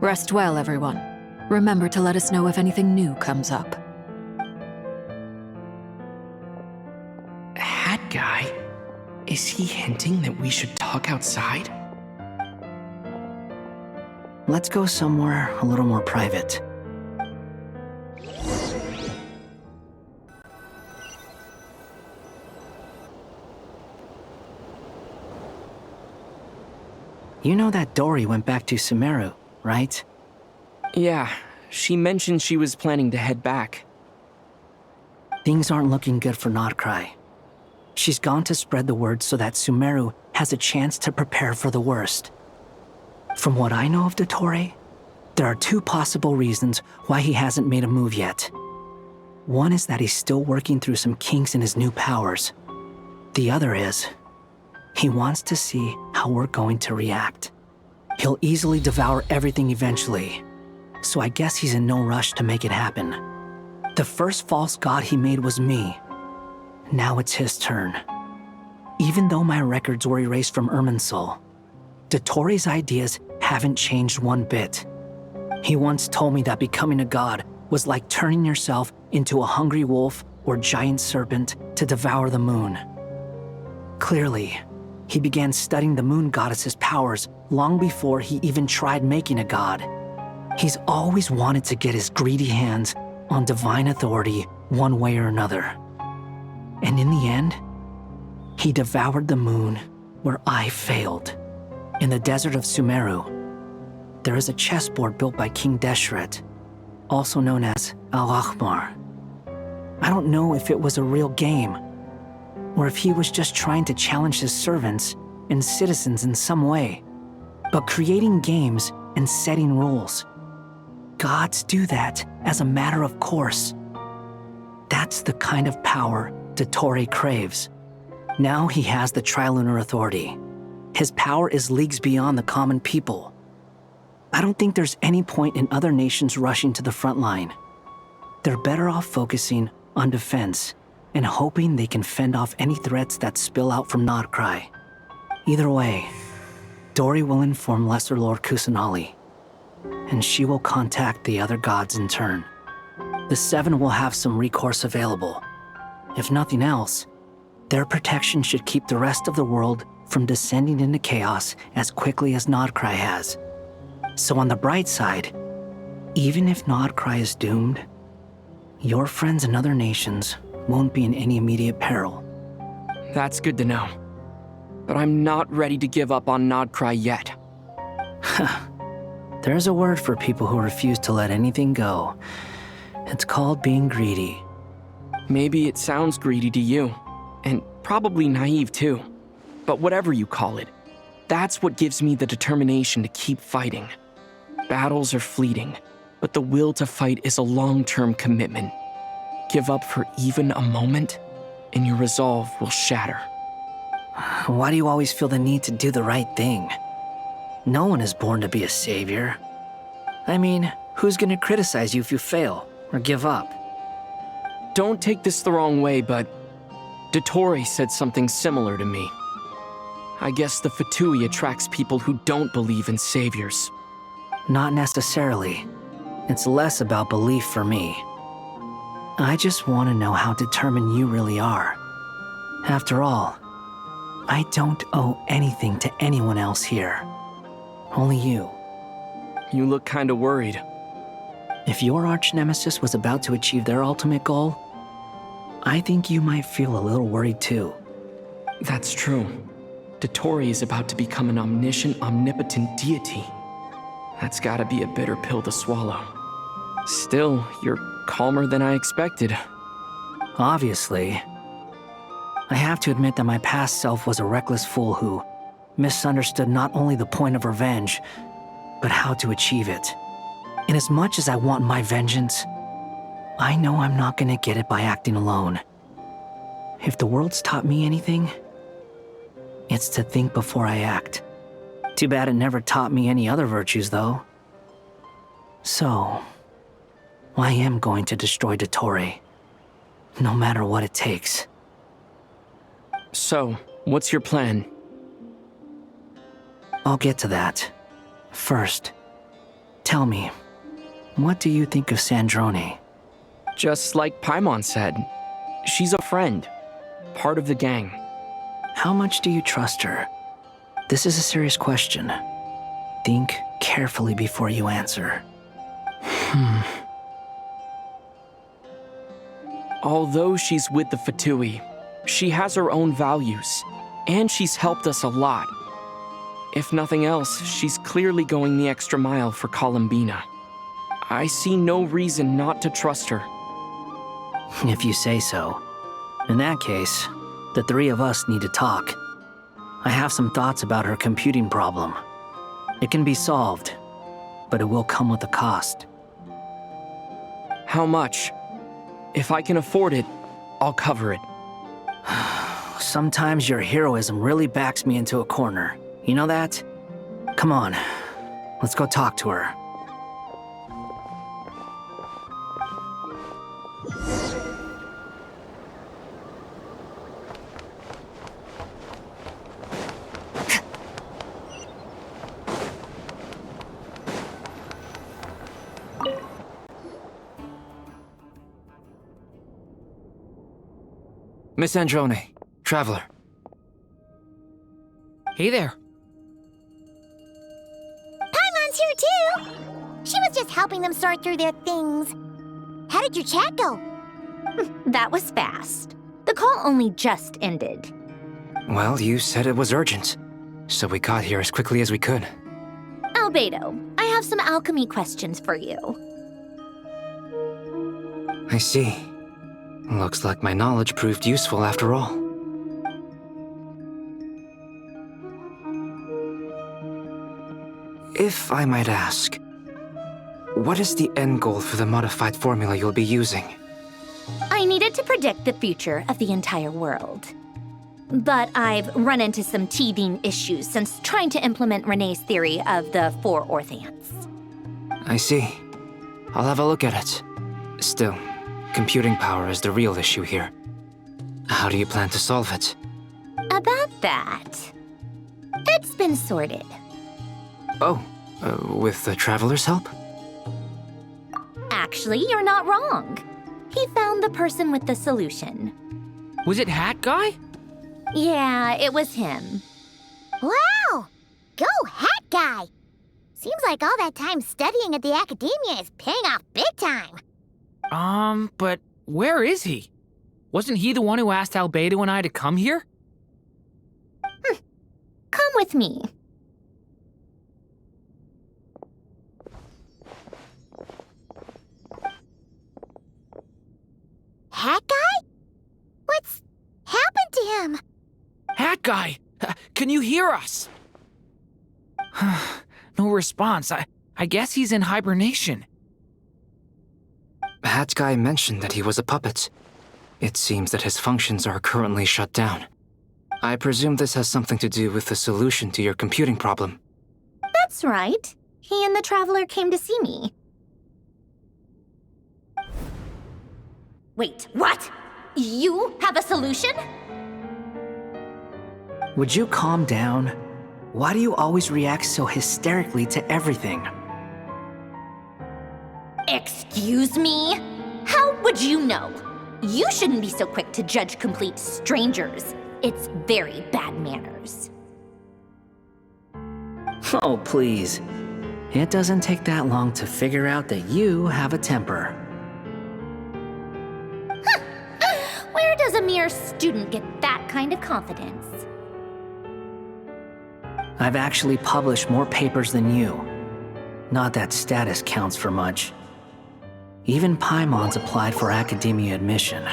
[SPEAKER 7] Rest well, everyone. Remember to let us know if anything new comes up.
[SPEAKER 2] Hat guy? Is he hinting that we should talk outside?
[SPEAKER 3] Let's go somewhere a little more private. You know that Dory went back to Sumeru, right?
[SPEAKER 2] Yeah, she mentioned she was planning to head back.
[SPEAKER 3] Things aren't looking good for Nodcry. She's gone to spread the word so that Sumeru has a chance to prepare for the worst. From what I know of Dottore, there are two possible reasons why he hasn't made a move yet. One is that he's still working through some kinks in his new powers. The other is, he wants to see how we're going to react. He'll easily devour everything eventually, so I guess he's in no rush to make it happen. The first false god he made was me. Now it's his turn. Even though my records were erased from Irminsul, Dottore's ideas haven't changed one bit. He once told me that becoming a god was like turning yourself into a hungry wolf or giant serpent to devour the moon. Clearly, he began studying the moon goddess's powers long before he even tried making a god. He's always wanted to get his greedy hands on divine authority one way or another. And in the end, he devoured the moon where I failed. In the desert of Sumeru, there is a chessboard built by King Deshret, also known as Al-Ahmar. I don't know if it was a real game, or if he was just trying to challenge his servants and citizens in some way. But creating games and setting rules, gods do that as a matter of course. That's the kind of power Dottore craves. Now he has the Trilunar Authority. His power is leagues beyond the common people. I don't think there's any point in other nations rushing to the front line. They're better off focusing on defense and hoping they can fend off any threats that spill out from Nodcry. Either way, Dory will inform Lesser Lord Kusanali, and she will contact the other gods in turn. The Seven will have some recourse available. If nothing else, their protection should keep the rest of the world from descending into chaos as quickly as Nodcry has. So on the bright side, even if Nodcry is doomed, your friends in other nations won't be in any immediate peril.
[SPEAKER 2] That's good to know. But I'm not ready to give up on Nodcry yet.
[SPEAKER 3] There's a word for people who refuse to let anything go. It's called being greedy.
[SPEAKER 2] Maybe it sounds greedy to you, and probably naive too. But whatever you call it, that's what gives me the determination to keep fighting. Battles are fleeting, but the will to fight is a long-term commitment. Give up for even a moment, and your resolve will shatter.
[SPEAKER 3] Why do you always feel the need to do the right thing? No one is born to be a savior. I mean, who's gonna criticize you if you fail or give up?
[SPEAKER 2] Don't take this the wrong way, but Dottore said something similar to me. I guess the VIII attracts people who don't believe in saviors.
[SPEAKER 3] Not necessarily. It's less about belief for me. I just want to know how determined you really are. After all, I don't owe anything to anyone else here. Only you.
[SPEAKER 2] You look kinda worried.
[SPEAKER 3] If your arch-nemesis was about to achieve their ultimate goal, I think you might feel a little worried too.
[SPEAKER 2] That's true. Dottore is about to become an omniscient, omnipotent deity. That's gotta be a bitter pill to swallow. Still, you're calmer than I expected.
[SPEAKER 3] Obviously. I have to admit that my past self was a reckless fool who misunderstood not only the point of revenge, but how to achieve it. And as much as I want my vengeance, I know I'm not gonna get it by acting alone. If the world's taught me anything, it's to think before I act. Too bad it never taught me any other virtues, though. So, I am going to destroy Dottore, no matter what it takes.
[SPEAKER 2] So, what's your plan?
[SPEAKER 3] I'll get to that. First, tell me, what do you think of Sandrone?
[SPEAKER 2] Just like Paimon said, she's a friend, part of the gang.
[SPEAKER 3] How much do you trust her? This is a serious question. Think carefully before you answer.
[SPEAKER 2] Although she's with the VIII, she has her own values, and she's helped us a lot. If nothing else, she's clearly going the extra mile for Columbina. I see no reason not to trust her.
[SPEAKER 3] If you say so. In that case, the three of us need to talk. I have some thoughts about her computing problem. It can be solved, but it will come with a cost.
[SPEAKER 2] How much? If I can afford it, I'll cover it.
[SPEAKER 3] Sometimes your heroism really backs me into a corner. You know that? Come on, let's go talk to her.
[SPEAKER 5] Miss Androne, Traveler.
[SPEAKER 4] Hey there.
[SPEAKER 15] Paimon's here too! She was just helping them sort through their things. How did your chat go?
[SPEAKER 6] That was fast. The call only just ended.
[SPEAKER 5] Well, you said it was urgent, so we got here as quickly as we could.
[SPEAKER 6] Albedo, I have some alchemy questions for you.
[SPEAKER 5] I see. Looks like my knowledge proved useful after all. If I might ask, what is the end goal for the modified formula you'll be using?
[SPEAKER 6] I needed to predict the future of the entire world. But I've run into some teething issues since trying to implement Renee's theory of the 4 Orthants.
[SPEAKER 5] I see. I'll have a look at it. Still, computing power is the real issue here. How do you plan to solve it?
[SPEAKER 6] About that, it's been sorted.
[SPEAKER 5] Oh, with the Traveler's help?
[SPEAKER 6] Actually, you're not wrong. He found the person with the solution.
[SPEAKER 4] Was it Hat Guy?
[SPEAKER 6] Yeah, it was him.
[SPEAKER 15] Wow! Go Hat Guy! Seems like all that time studying at the academia is paying off big time.
[SPEAKER 4] But where is he? Wasn't he the one who asked Albedo and I to come here?
[SPEAKER 6] Come with me.
[SPEAKER 4] Guy! Can you hear us? No response. I guess he's in hibernation.
[SPEAKER 5] Hat Guy mentioned that he was a puppet. It seems that his functions are currently shut down. I presume this has something to do with the solution to your computing problem.
[SPEAKER 6] That's right. He and the Traveler came to see me. Wait, what? You have a solution?
[SPEAKER 3] Would you calm down? Why do you always react so hysterically to everything?
[SPEAKER 6] Excuse me? How would you know? You shouldn't be so quick to judge complete strangers. It's very bad manners.
[SPEAKER 3] Oh, please. It doesn't take that long to figure out that you have a temper.
[SPEAKER 6] Where does a mere student get that kind of confidence?
[SPEAKER 3] I've actually published more papers than you. Not that status counts for much. Even Paimon's applied for academia admission.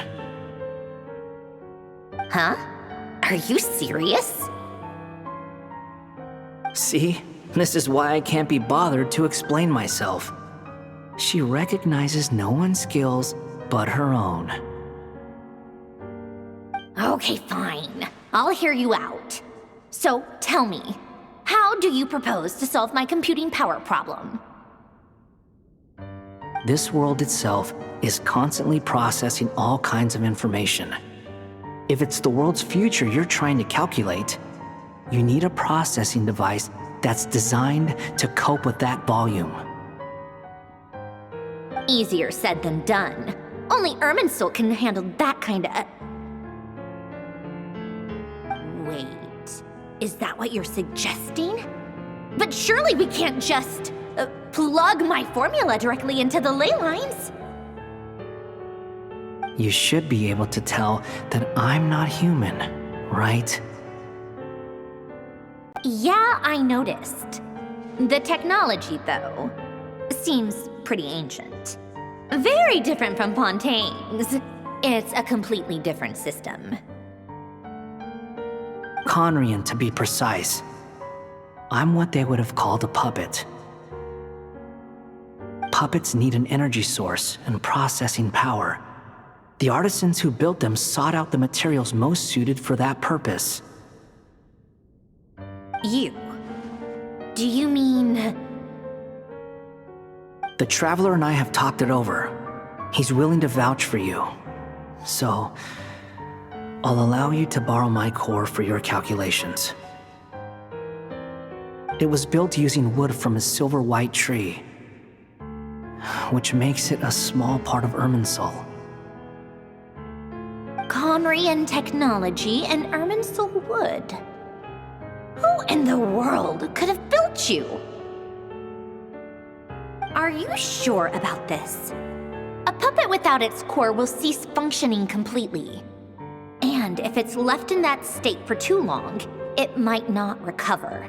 [SPEAKER 6] Huh? Are you serious?
[SPEAKER 3] See? This is why I can't be bothered to explain myself. She recognizes no one's skills but her own.
[SPEAKER 6] Okay, fine. I'll hear you out. So, tell me, how do you propose to solve my computing power problem?
[SPEAKER 3] This world itself is constantly processing all kinds of information. If it's the world's future you're trying to calculate, you need a processing device that's designed to cope with that volume.
[SPEAKER 6] Easier said than done. Only Irminsul can handle that kind of... Wait, is that what you're suggesting? But surely we can't just plug my formula directly into the ley lines.
[SPEAKER 3] You should be able to tell that I'm not human, right?
[SPEAKER 6] Yeah, I noticed. The technology, though, seems pretty ancient. Very different from Fontaine's. It's a completely different system.
[SPEAKER 3] Conrian, to be precise. I'm what they would have called a puppet. Puppets need an energy source and processing power. The artisans who built them sought out the materials most suited for that purpose.
[SPEAKER 6] You? Do you mean...
[SPEAKER 3] The Traveler and I have talked it over. He's willing to vouch for you. So, I'll allow you to borrow my core for your calculations. It was built using wood from a silver-white tree, which makes it a small part of Irminsul.
[SPEAKER 6] Conrian technology and Irminsul wood. Who in the world could have built you? Are you sure about this? A puppet without its core will cease functioning completely. And if it's left in that state for too long, it might not recover.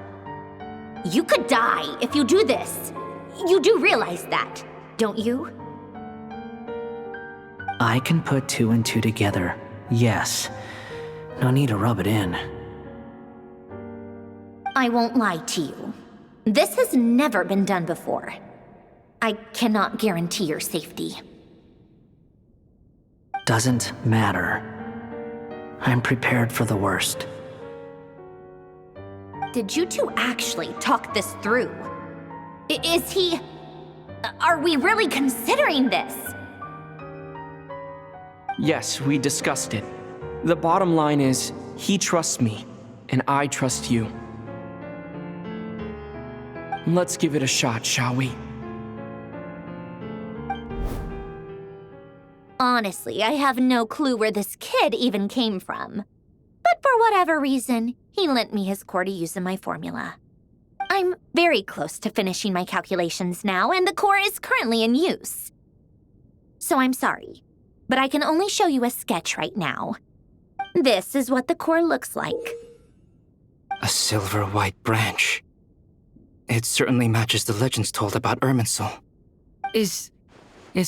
[SPEAKER 6] You could die if you do this. You do realize that, don't you?
[SPEAKER 3] I can put two and two together, yes. No need to rub it in.
[SPEAKER 6] I won't lie to you. This has never been done before. I cannot guarantee your safety.
[SPEAKER 3] Doesn't matter. I'm prepared for the worst.
[SPEAKER 6] Did you two actually talk this through? Is he... Are we really considering this?
[SPEAKER 2] Yes, we discussed it. The bottom line is, he trusts me, and I trust you. Let's give it a shot, shall we?
[SPEAKER 6] Honestly, I have no clue where this kid even came from. But for whatever reason, he lent me his core to use in my formula. I'm very close to finishing my calculations now, and the core is currently in use. So I'm sorry, but I can only show you a sketch right now. This is what the core looks like.
[SPEAKER 5] A silver-white branch. It certainly matches the legends told about Irminsul.
[SPEAKER 4] Is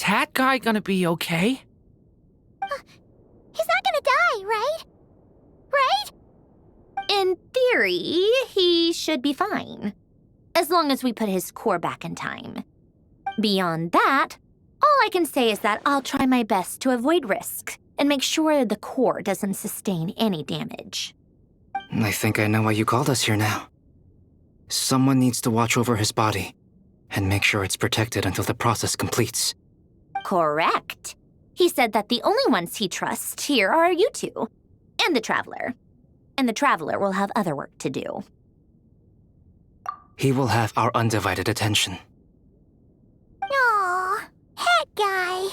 [SPEAKER 4] Hat Guy gonna be okay?
[SPEAKER 15] He's not gonna die, right? Right?
[SPEAKER 6] In theory, he should be fine. As long as we put his core back in time. Beyond that, all I can say is that I'll try my best to avoid risk and make sure the core doesn't sustain any damage.
[SPEAKER 5] I think I know why you called us here now. Someone needs to watch over his body and make sure it's protected until the process completes.
[SPEAKER 6] Correct. He said that the only ones he trusts here are you two, and the Traveler. And the Traveler will have other work to do.
[SPEAKER 5] He will have our undivided attention.
[SPEAKER 6] Aww, Hat Guy.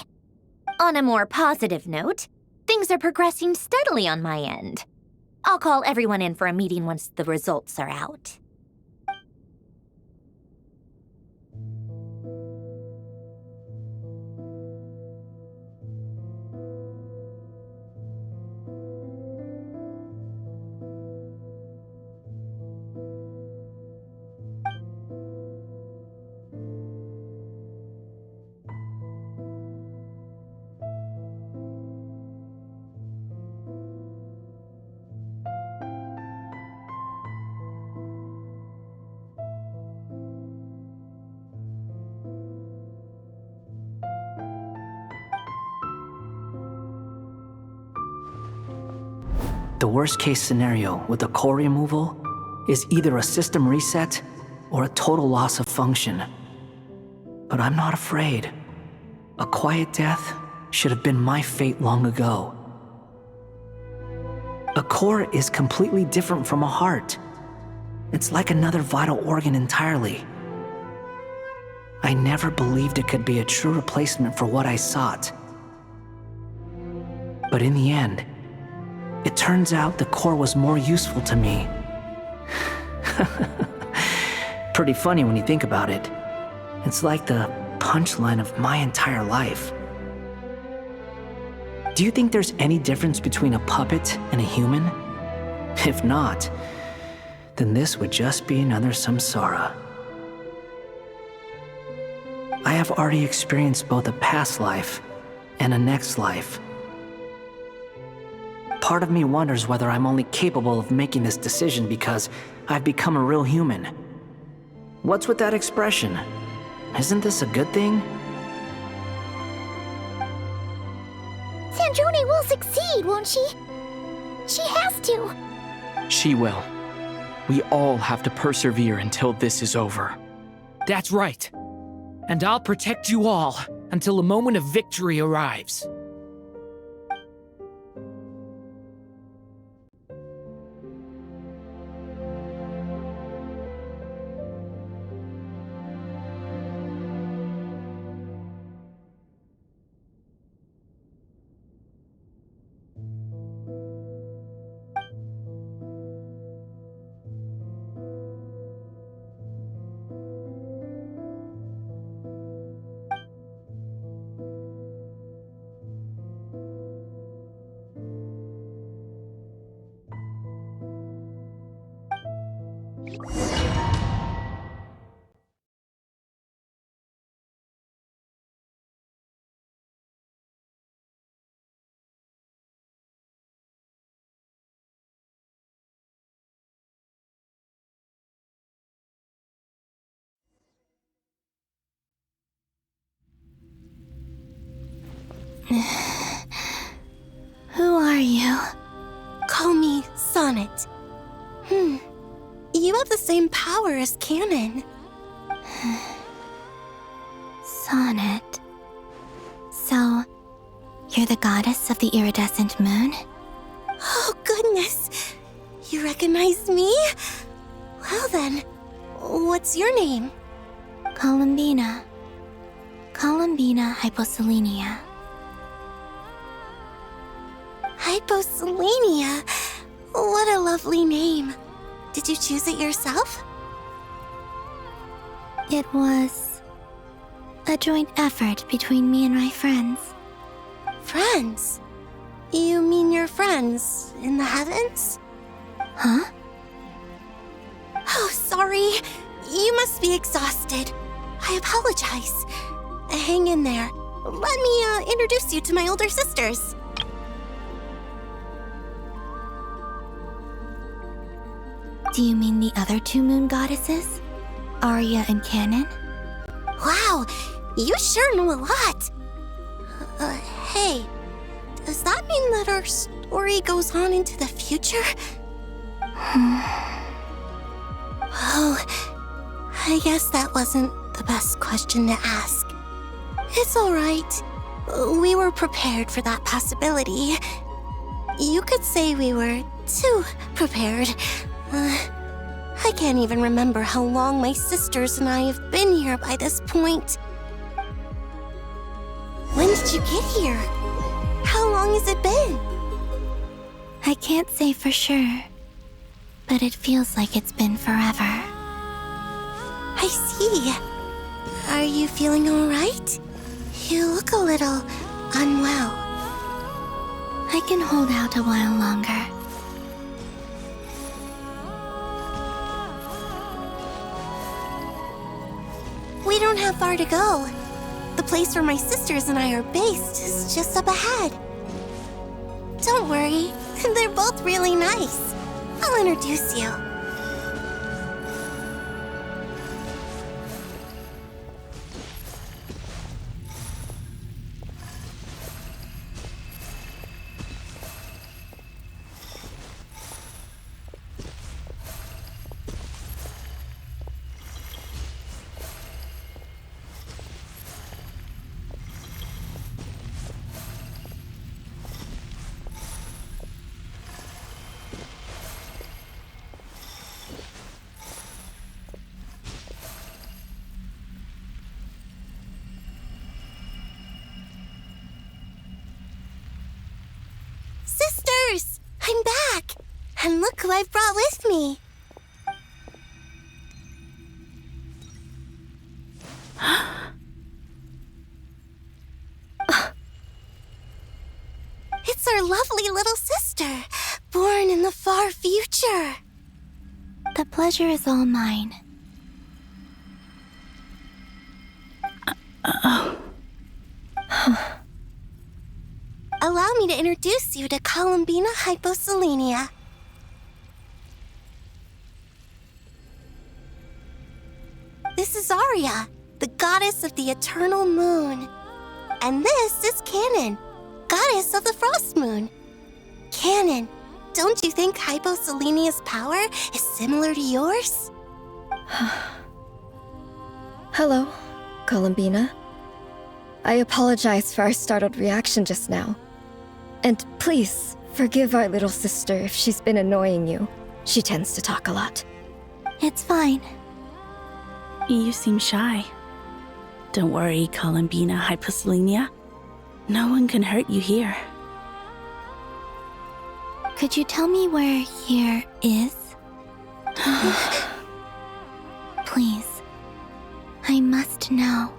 [SPEAKER 6] On a more positive note, things are progressing steadily on my end. I'll call everyone in for a meeting once the results are out.
[SPEAKER 3] The worst case scenario with the core removal is either a system reset or a total loss of function. But I'm not afraid. A quiet death should have been my fate long ago. A core is completely different from a heart. It's like another vital organ entirely. I never believed it could be a true replacement for what I sought. But in the end, it turns out the core was more useful to me. Pretty funny when you think about it. It's like the punchline of my entire life. Do you think there's any difference between a puppet and a human? If not, then this would just be another samsara. I have already experienced both a past life and a next life. Part of me wonders whether I'm only capable of making this decision because I've become a real human. What's with that expression? Isn't this a good thing?
[SPEAKER 15] Sandrone will succeed, won't she? She has to.
[SPEAKER 2] She will. We all have to persevere until this is over.
[SPEAKER 4] That's right. And I'll protect you all until a moment of victory arrives.
[SPEAKER 12] Who are you? Call me Sonnet. You have the same power as Canon. Sonnet. So, you're the goddess of the iridescent moon? Oh, goodness. You recognize me? Well then, what's your name? Columbina. Columbina Hyposelenia. Hyposelenia? What a lovely name. Did you choose it yourself? It was a joint effort between me and my friends. Friends? You mean your friends in the heavens? Huh? Oh, sorry. You must be exhausted. I apologize. Hang in there. Let me introduce you to my older sisters. Do you mean the other two moon goddesses? Arya and Canon? Wow, you sure know a lot! Hey, does that mean that our story goes on into the future? Oh, I guess that wasn't the best question to ask. It's alright. We were prepared for that possibility. You could say we were too prepared. I can't even remember how long my sisters and I have been here by this point. When did you get here? How long has it been? I can't say for sure, but it feels like it's been forever. I see. Are you feeling all right? You look a little unwell. I can hold out a while longer. We don't have far to go. The place where my sisters and I are based is just up ahead. Don't worry, they're both really nice. I'll introduce you. Sisters! I'm back! And look who I've brought with me! It's our lovely little sister, born in the far future. The pleasure is all mine. Allow me to introduce you to Columbina Hyposelenia. This is Arya, the goddess of the eternal moon. And this is Canon, goddess of the frost moon. Canon, don't you think Hyposelenia's power is similar to yours?
[SPEAKER 11] Hello, Columbina. I apologize for our startled reaction just now. And please, forgive our little sister if she's been annoying you. She tends to talk a lot.
[SPEAKER 12] It's fine.
[SPEAKER 16] You seem shy. Don't worry, Columbina Hyposelenia. No one can hurt you here.
[SPEAKER 12] Could you tell me where here is? Please. I must know.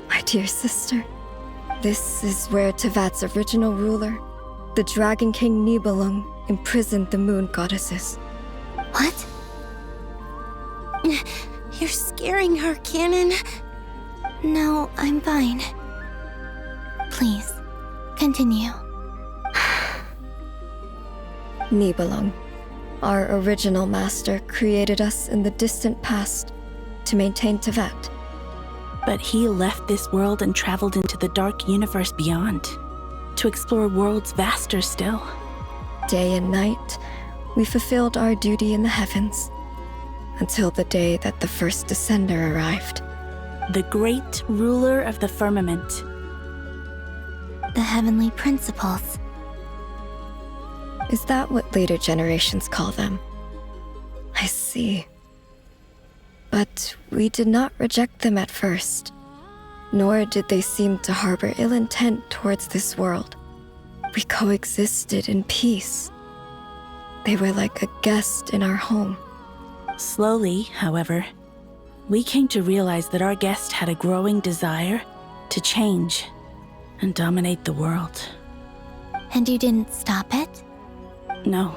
[SPEAKER 11] My dear sister, this is where Teyvat's original ruler, the Dragon King Nibelung, imprisoned the moon goddesses.
[SPEAKER 12] What? You're scaring her, Canon. No, I'm fine. Please, continue.
[SPEAKER 11] Nibelung, our original master, created us in the distant past to maintain Teyvat.
[SPEAKER 16] But he left this world and traveled into the dark universe beyond, to explore worlds vaster still.
[SPEAKER 11] Day and night, we fulfilled our duty in the heavens, until the day that the first descender arrived.
[SPEAKER 16] The great ruler of the firmament.
[SPEAKER 12] The heavenly principles.
[SPEAKER 11] Is that what later generations call them? I see. But we did not reject them at first, nor did they seem to harbor ill intent towards this world. We coexisted in peace. They were like a guest in our home.
[SPEAKER 16] Slowly, however, we came to realize that our guest had a growing desire to change and dominate the world.
[SPEAKER 12] And you didn't stop it?
[SPEAKER 16] No.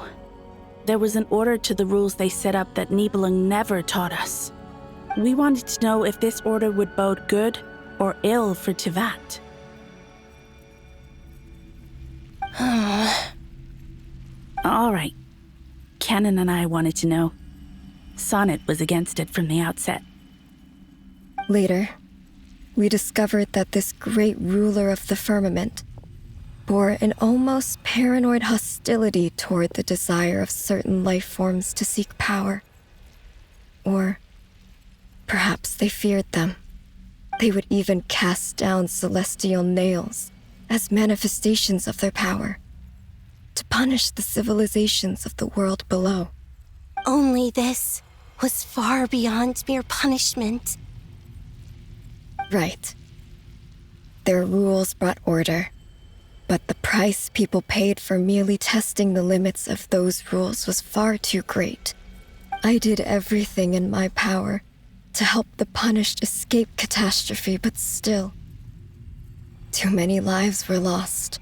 [SPEAKER 16] There was an order to the rules they set up that Nibelung never taught us. We wanted to know if this order would bode good or ill for Teyvat. All right. Canon and I wanted to know. Sonnet was against it from the outset.
[SPEAKER 17] Later, we discovered that this great ruler of the firmament bore an almost paranoid hostility toward the desire of certain life forms to seek power. Or perhaps they feared them. They would even cast down celestial nails as manifestations of their power, to punish the civilizations of the world below.
[SPEAKER 18] Only this was far beyond mere punishment.
[SPEAKER 17] Right. Their rules brought order, but the price people paid for merely testing the limits of those rules was far too great. I did everything in my power to help the punished escape catastrophe, but still, too many lives were lost.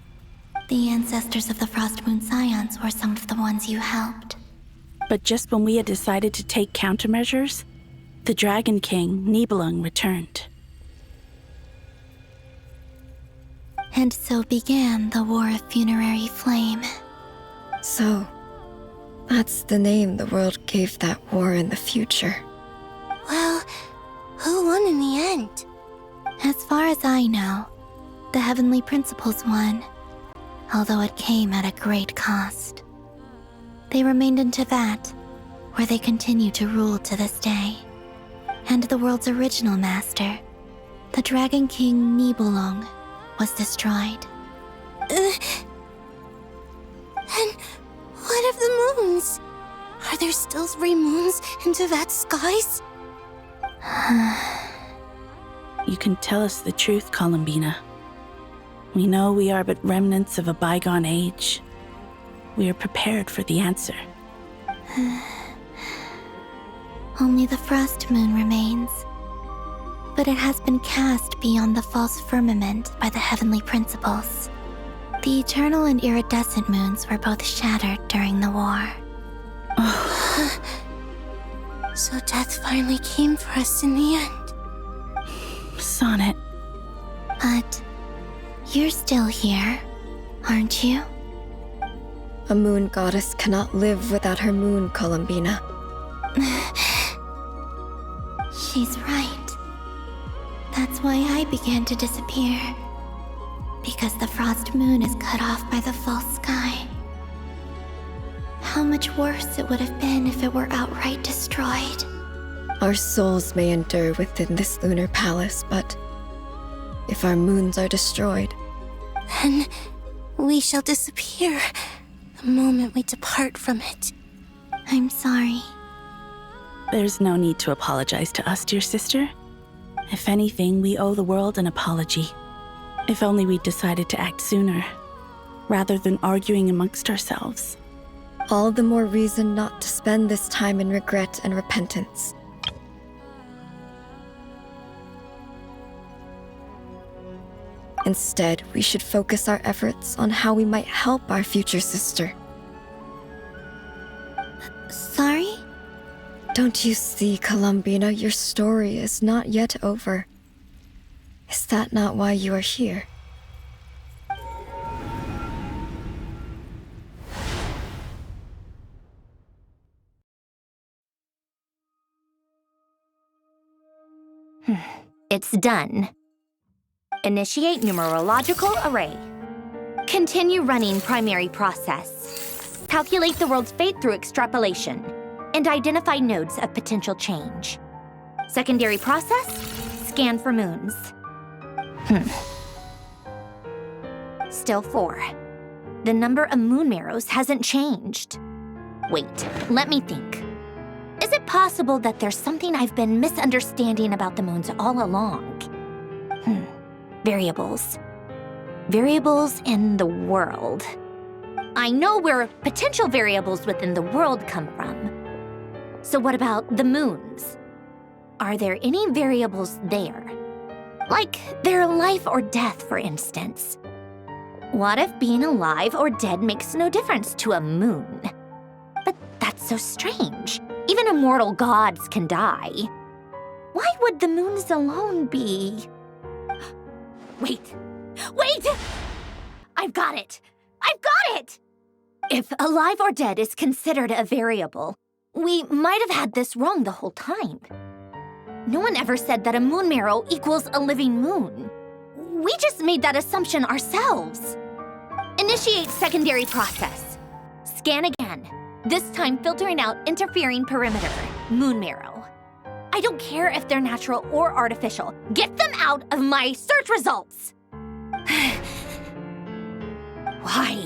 [SPEAKER 12] The ancestors of the Frost Moon Scions were some of the ones you helped.
[SPEAKER 16] But just when we had decided to take countermeasures, the Dragon King, Nibelung, returned.
[SPEAKER 12] And so began the War of Funerary Flame.
[SPEAKER 17] So, that's the name the world gave that war in the future.
[SPEAKER 12] Well, who won in the end? As far as I know, the Heavenly Principles won, although it came at a great cost. They remained in Teyvat, where they continue to rule to this day. And the world's original master, the Dragon King Nibelung, was destroyed.
[SPEAKER 18] And what of the moons? Are there still 3 moons in Teyvat's skies?
[SPEAKER 16] You can tell us the truth, Columbina. We know we are but remnants of a bygone age. We are prepared for the answer.
[SPEAKER 12] Only the Frost Moon remains. But it has been cast beyond the false firmament by the Heavenly Principles. The eternal and iridescent moons were both shattered during the war.
[SPEAKER 18] So death finally came for us in the end.
[SPEAKER 16] Sonnet.
[SPEAKER 12] But you're still here, aren't you?
[SPEAKER 17] A moon goddess cannot live without her moon, Columbina.
[SPEAKER 12] She's right. That's why I began to disappear. Because the Frost Moon is cut off by the false sky. How much worse it would have been if it were outright destroyed.
[SPEAKER 17] Our souls may endure within this lunar palace, but if our moons are destroyed,
[SPEAKER 18] then we shall disappear the moment we depart from it.
[SPEAKER 12] I'm sorry.
[SPEAKER 16] There's no need to apologize to us, dear sister. If anything, we owe the world an apology. If only we'd decided to act sooner, rather than arguing amongst ourselves.
[SPEAKER 17] all the more reason not to spend this time in regret and repentance. Instead, we should focus our efforts on how we might help our future sister.
[SPEAKER 12] Sorry?
[SPEAKER 17] Don't you see, Columbina, your story is not yet over. Is that not why you are here?
[SPEAKER 6] It's done. Initiate numerological array. Continue running primary process. Calculate the world's fate through extrapolation, and identify nodes of potential change. Secondary process, scan for moons. Still 4. The number of moon marrows hasn't changed. Wait, let me think. Is it possible that there's something I've been misunderstanding about the moons all along? Variables. Variables in the world. I know where potential variables within the world come from. So what about the moons? Are there any variables there? Like their life or death, for instance. What if being alive or dead makes no difference to a moon? But that's so strange. Even immortal gods can die. Why would the moons alone be? Wait! Wait! I've got it! I've got it! If alive or dead is considered a variable, we might have had this wrong the whole time. No one ever said that a moon marrow equals a living moon. We just made that assumption ourselves. Initiate secondary process. Scan again, this time filtering out interfering perimeter, moon marrow. I don't care if they're natural or artificial. Get them out of my search results! Why?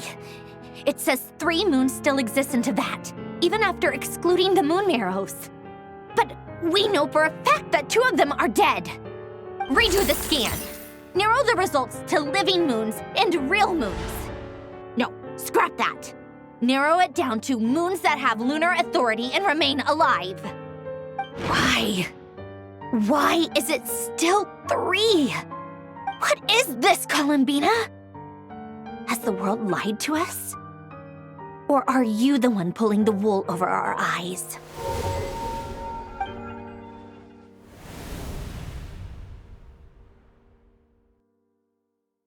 [SPEAKER 6] It says 3 moons still exist in Teyvat, even after excluding the moon marrows. But we know for a fact that 2 of them are dead. Redo the scan. Narrow the results to living moons and real moons. No, scrap that. Narrow it down to moons that have lunar authority and remain alive. Why? Why is it still 3? What is this, Columbina? Has the world lied to us? Or are you the one pulling the wool over our eyes?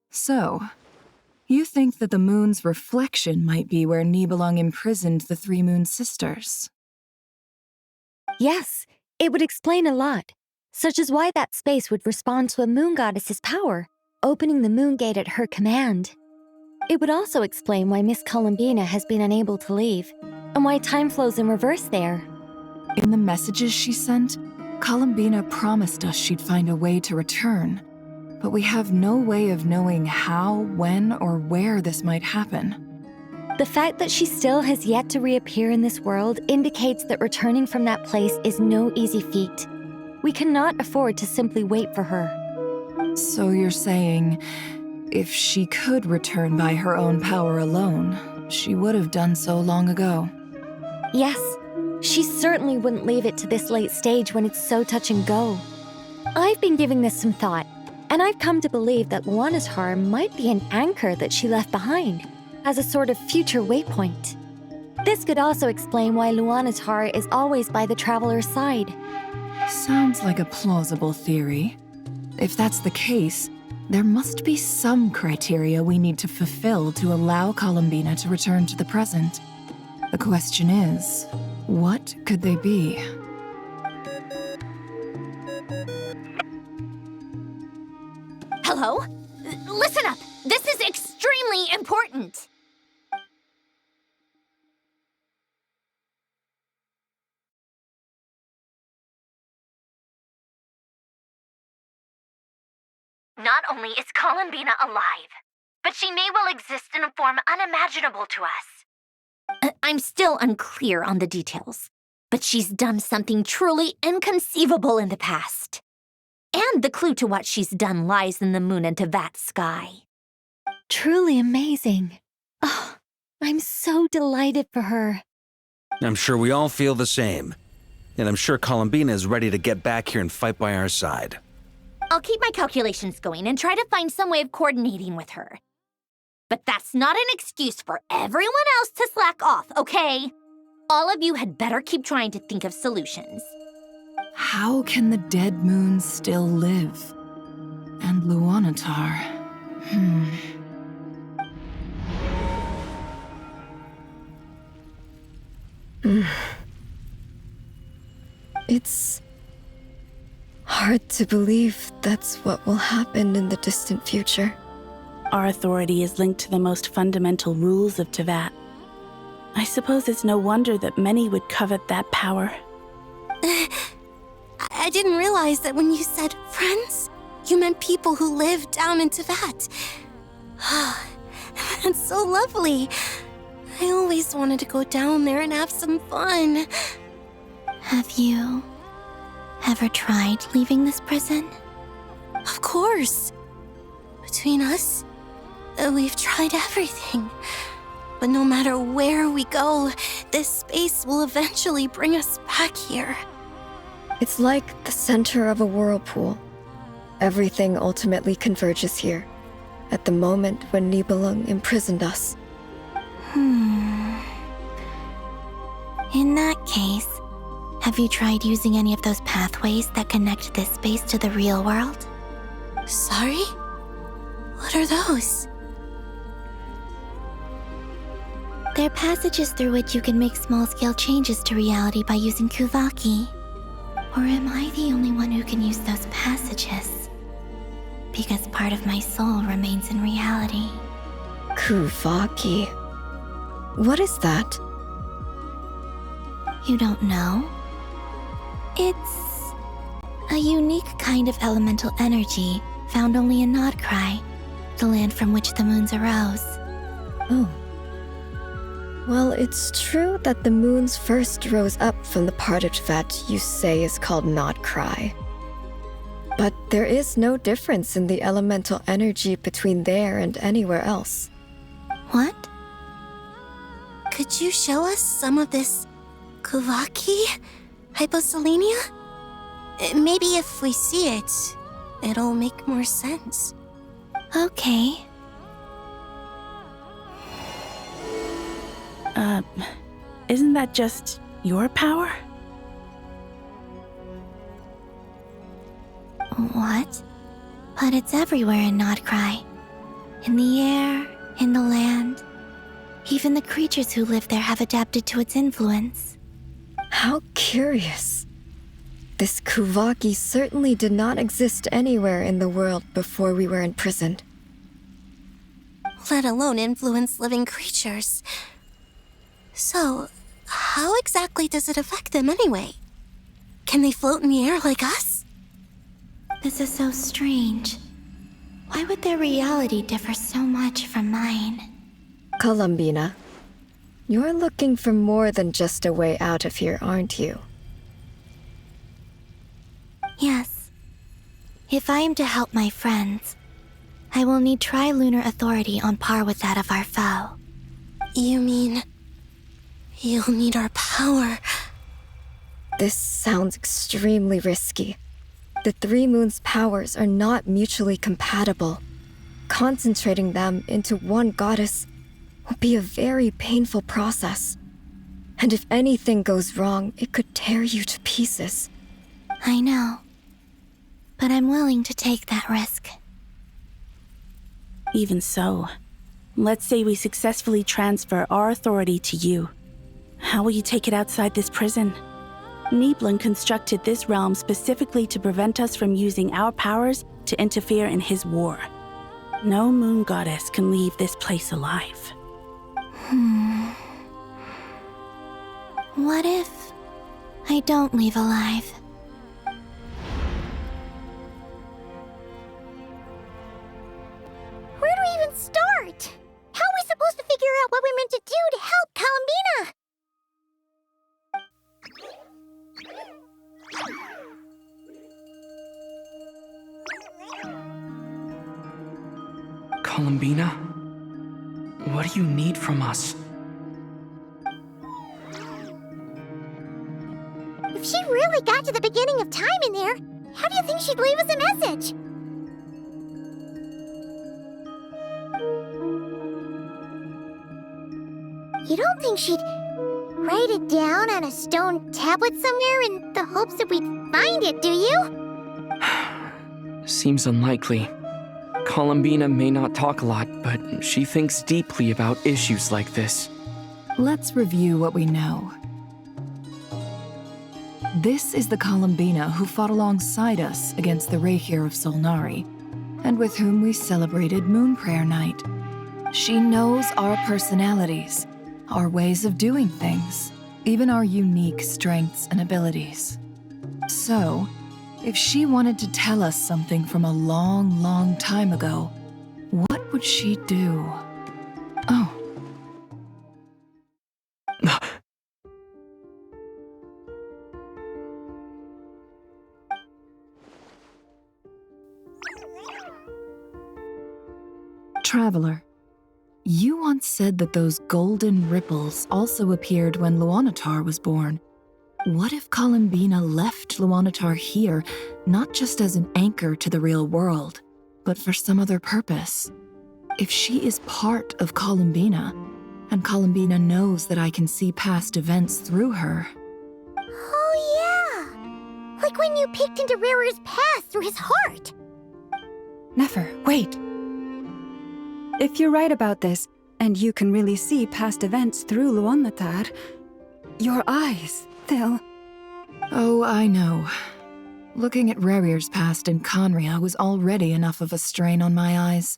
[SPEAKER 19] So, you think that the moon's reflection might be where Nibelung imprisoned the 3 moon sisters?
[SPEAKER 11] Yes, it would explain a lot, such as why that space would respond to a moon goddess's power, opening the moon gate at her command. It would also explain why Miss Columbina has been unable to leave, and why time flows in reverse there.
[SPEAKER 19] In the messages she sent, Columbina promised us she'd find a way to return, but we have no way of knowing how, when, or where this might happen.
[SPEAKER 11] The fact that she still has yet to reappear in this world indicates that returning from that place is no easy feat. We cannot afford to simply wait for her.
[SPEAKER 19] So you're saying, if she could return by her own power alone, she would have done so long ago?
[SPEAKER 11] Yes, she certainly wouldn't leave it to this late stage when it's so touch and go. I've been giving this some thought, and I've come to believe that Luanatar might be an anchor that she left behind, as a sort of future waypoint. This could also explain why Luanatar is always by the traveler's side.
[SPEAKER 19] Sounds like a plausible theory. If that's the case, there must be some criteria we need to fulfill to allow Columbina to return to the present. The question is, what could they be?
[SPEAKER 6] Hello? Listen up! This is extremely important! Not only is Columbina alive, but she may well exist in a form unimaginable to us. I'm still unclear on the details, but she's done something truly inconceivable in the past. And the clue to what she's done lies in the moon and Teyvat sky.
[SPEAKER 11] Truly amazing. Oh, I'm so delighted for her.
[SPEAKER 10] I'm sure we all feel the same. And I'm sure Columbina is ready to get back here and fight by our side.
[SPEAKER 6] I'll keep my calculations going and try to find some way of coordinating with her. But that's not an excuse for everyone else to slack off, okay? All of you had better keep trying to think of solutions.
[SPEAKER 19] How can the dead moon still live? And Luanatar...
[SPEAKER 17] It's hard to believe that's what will happen in the distant future.
[SPEAKER 16] Our authority is linked to the most fundamental rules of Teyvat. I suppose it's no wonder that many would covet that power.
[SPEAKER 18] I didn't realize that when you said friends, you meant people who live down in Teyvat. That's so lovely. I always wanted to go down there and have some fun.
[SPEAKER 12] Have you ever tried leaving this prison?
[SPEAKER 18] Of course. Between us, we've tried everything. But no matter where we go, this space will eventually bring us back here.
[SPEAKER 17] It's like the center of a whirlpool. Everything ultimately converges here, at the moment when Nibelung imprisoned us.
[SPEAKER 12] In that case, have you tried using any of those pathways that connect this space to the real world?
[SPEAKER 18] Sorry? What are those?
[SPEAKER 12] They're passages through which you can make small-scale changes to reality by using Kuvaki. Or am I the only one who can use those passages? Because part of my soul remains in reality.
[SPEAKER 17] Kuvaki. What is that?
[SPEAKER 12] You don't know? It's a unique kind of elemental energy found only in Nodcry, the land from which the moons arose.
[SPEAKER 17] Oh. Well, it's true that the moons first rose up from the part of Teyvat you say is called Nodcry. But there is no difference in the elemental energy between there and anywhere else.
[SPEAKER 18] What? Could you show us some of this Kuvaki hyposelenia? Maybe if we see it, it'll make more sense.
[SPEAKER 12] Okay.
[SPEAKER 16] Isn't that just your power?
[SPEAKER 12] What? But it's everywhere in Nodcry. In the air, in the land. Even the creatures who live there have adapted to its influence.
[SPEAKER 17] How curious. This Kuvaki certainly did not exist anywhere in the world before we were imprisoned.
[SPEAKER 18] Let alone influence living creatures. So, how exactly does it affect them anyway? Can they float in the air like us?
[SPEAKER 12] This is so strange. Why would their reality differ so much from mine?
[SPEAKER 17] Columbina, you're looking for more than just a way out of here, aren't you?
[SPEAKER 12] Yes. If I am to help my friends, I will need tri-lunar authority on par with that of our foe.
[SPEAKER 18] You mean... you'll need our power?
[SPEAKER 17] This sounds extremely risky. The three moons' powers are not mutually compatible. Concentrating them into one goddess will be a very painful process. And if anything goes wrong, it could tear you to pieces.
[SPEAKER 12] I know. But I'm willing to take that risk.
[SPEAKER 16] Even so, let's say we successfully transfer our authority to you. How will you take it outside this prison? Nibelung constructed this realm specifically to prevent us from using our powers to interfere in his war. No moon goddess can leave this place alive.
[SPEAKER 12] What if I don't leave alive?
[SPEAKER 15] Where do we even start? How are we supposed to figure out what we're meant to do to help Columbina?
[SPEAKER 2] Columbina? What do you need from us?
[SPEAKER 15] If she really got to the beginning of time in there, how do you think she'd leave us a message? You don't think she'd write it down on a stone tablet somewhere in the hopes that we'd find it, do you?
[SPEAKER 2] Seems unlikely. Columbina may not talk a lot, but she thinks deeply about issues like this.
[SPEAKER 19] Let's review what we know. This is the Columbina who fought alongside us against the Reikir of Solnari, and with whom we celebrated Moon Prayer Night. She knows our personalities, our ways of doing things, even our unique strengths and abilities. So, if she wanted to tell us something from a long, long time ago, what would she do? Oh. Traveler, you once said that those golden ripples also appeared when Luanatar was born. What if Columbina left Luanatar here, not just as an anchor to the real world, but for some other purpose? If she is part of Columbina, and Columbina knows that I can see past events through her...
[SPEAKER 15] Oh yeah! Like when you peeked into Rirur's past through his heart!
[SPEAKER 9] Nefer, wait! If you're right about this, And you can really see past events through Luonnatar. Your eyes, they'll...
[SPEAKER 19] Oh, I know. Looking at Rerir's past in Conria was already enough of a strain on my eyes.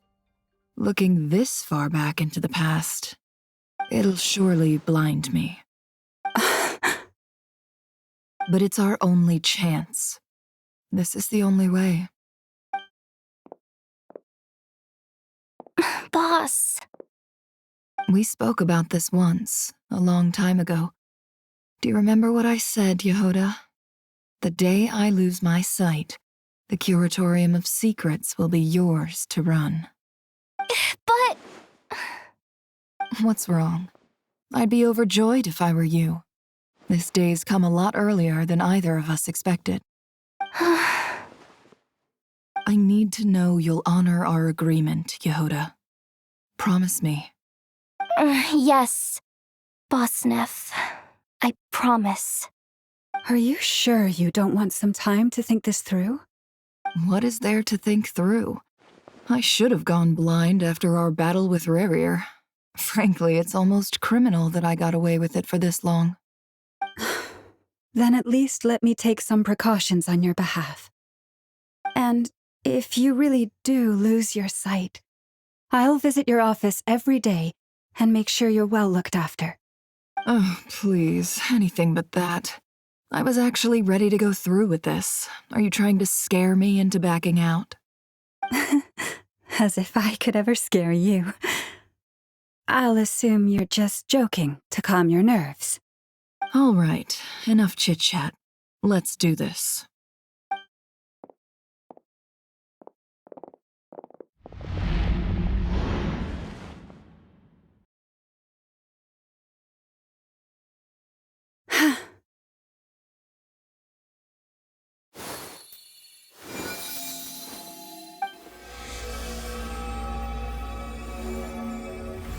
[SPEAKER 19] Looking this far back into the past, it'll surely blind me. But it's our only chance. This is the only way.
[SPEAKER 15] Boss.
[SPEAKER 19] We spoke about this once, a long time ago. Do you remember what I said, Yehoda? The day I lose my sight, the Curatorium of Secrets will be yours to run.
[SPEAKER 15] But...
[SPEAKER 19] What's wrong? I'd be overjoyed if I were you. This day's come a lot earlier than either of us expected. I need to know you'll honor our agreement, Yehoda. Promise me.
[SPEAKER 15] Yes, Boss Neff. I promise.
[SPEAKER 9] Are you sure you don't want some time to think this through?
[SPEAKER 19] What is there to think through? I should have gone blind after our battle with Rerir. Frankly, it's almost criminal that I got away with it for this long.
[SPEAKER 9] Then at least let me take some precautions on your behalf. And if you really do lose your sight, I'll visit your office every day and make sure you're well looked after.
[SPEAKER 19] Oh, please, anything but that. I was actually ready to go through with this. Are you trying to scare me into backing out?
[SPEAKER 9] As if I could ever scare you. I'll assume you're just joking to calm your nerves.
[SPEAKER 19] All right, enough chit-chat. Let's do this.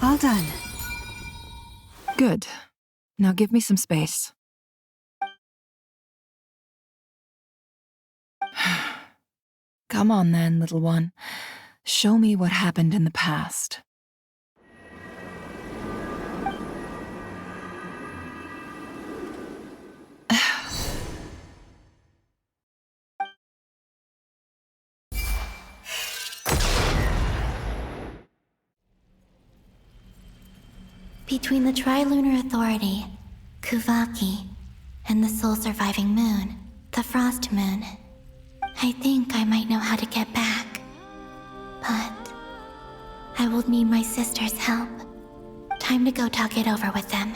[SPEAKER 9] All done.
[SPEAKER 19] Good. Now give me some space. Come on then, little one. Show me what happened in the past.
[SPEAKER 12] Between the Trilunar Authority, Kuvaki, and the sole-surviving moon, the Frost Moon, I think I might know how to get back. But I will need my sister's help. Time to go talk it over with them.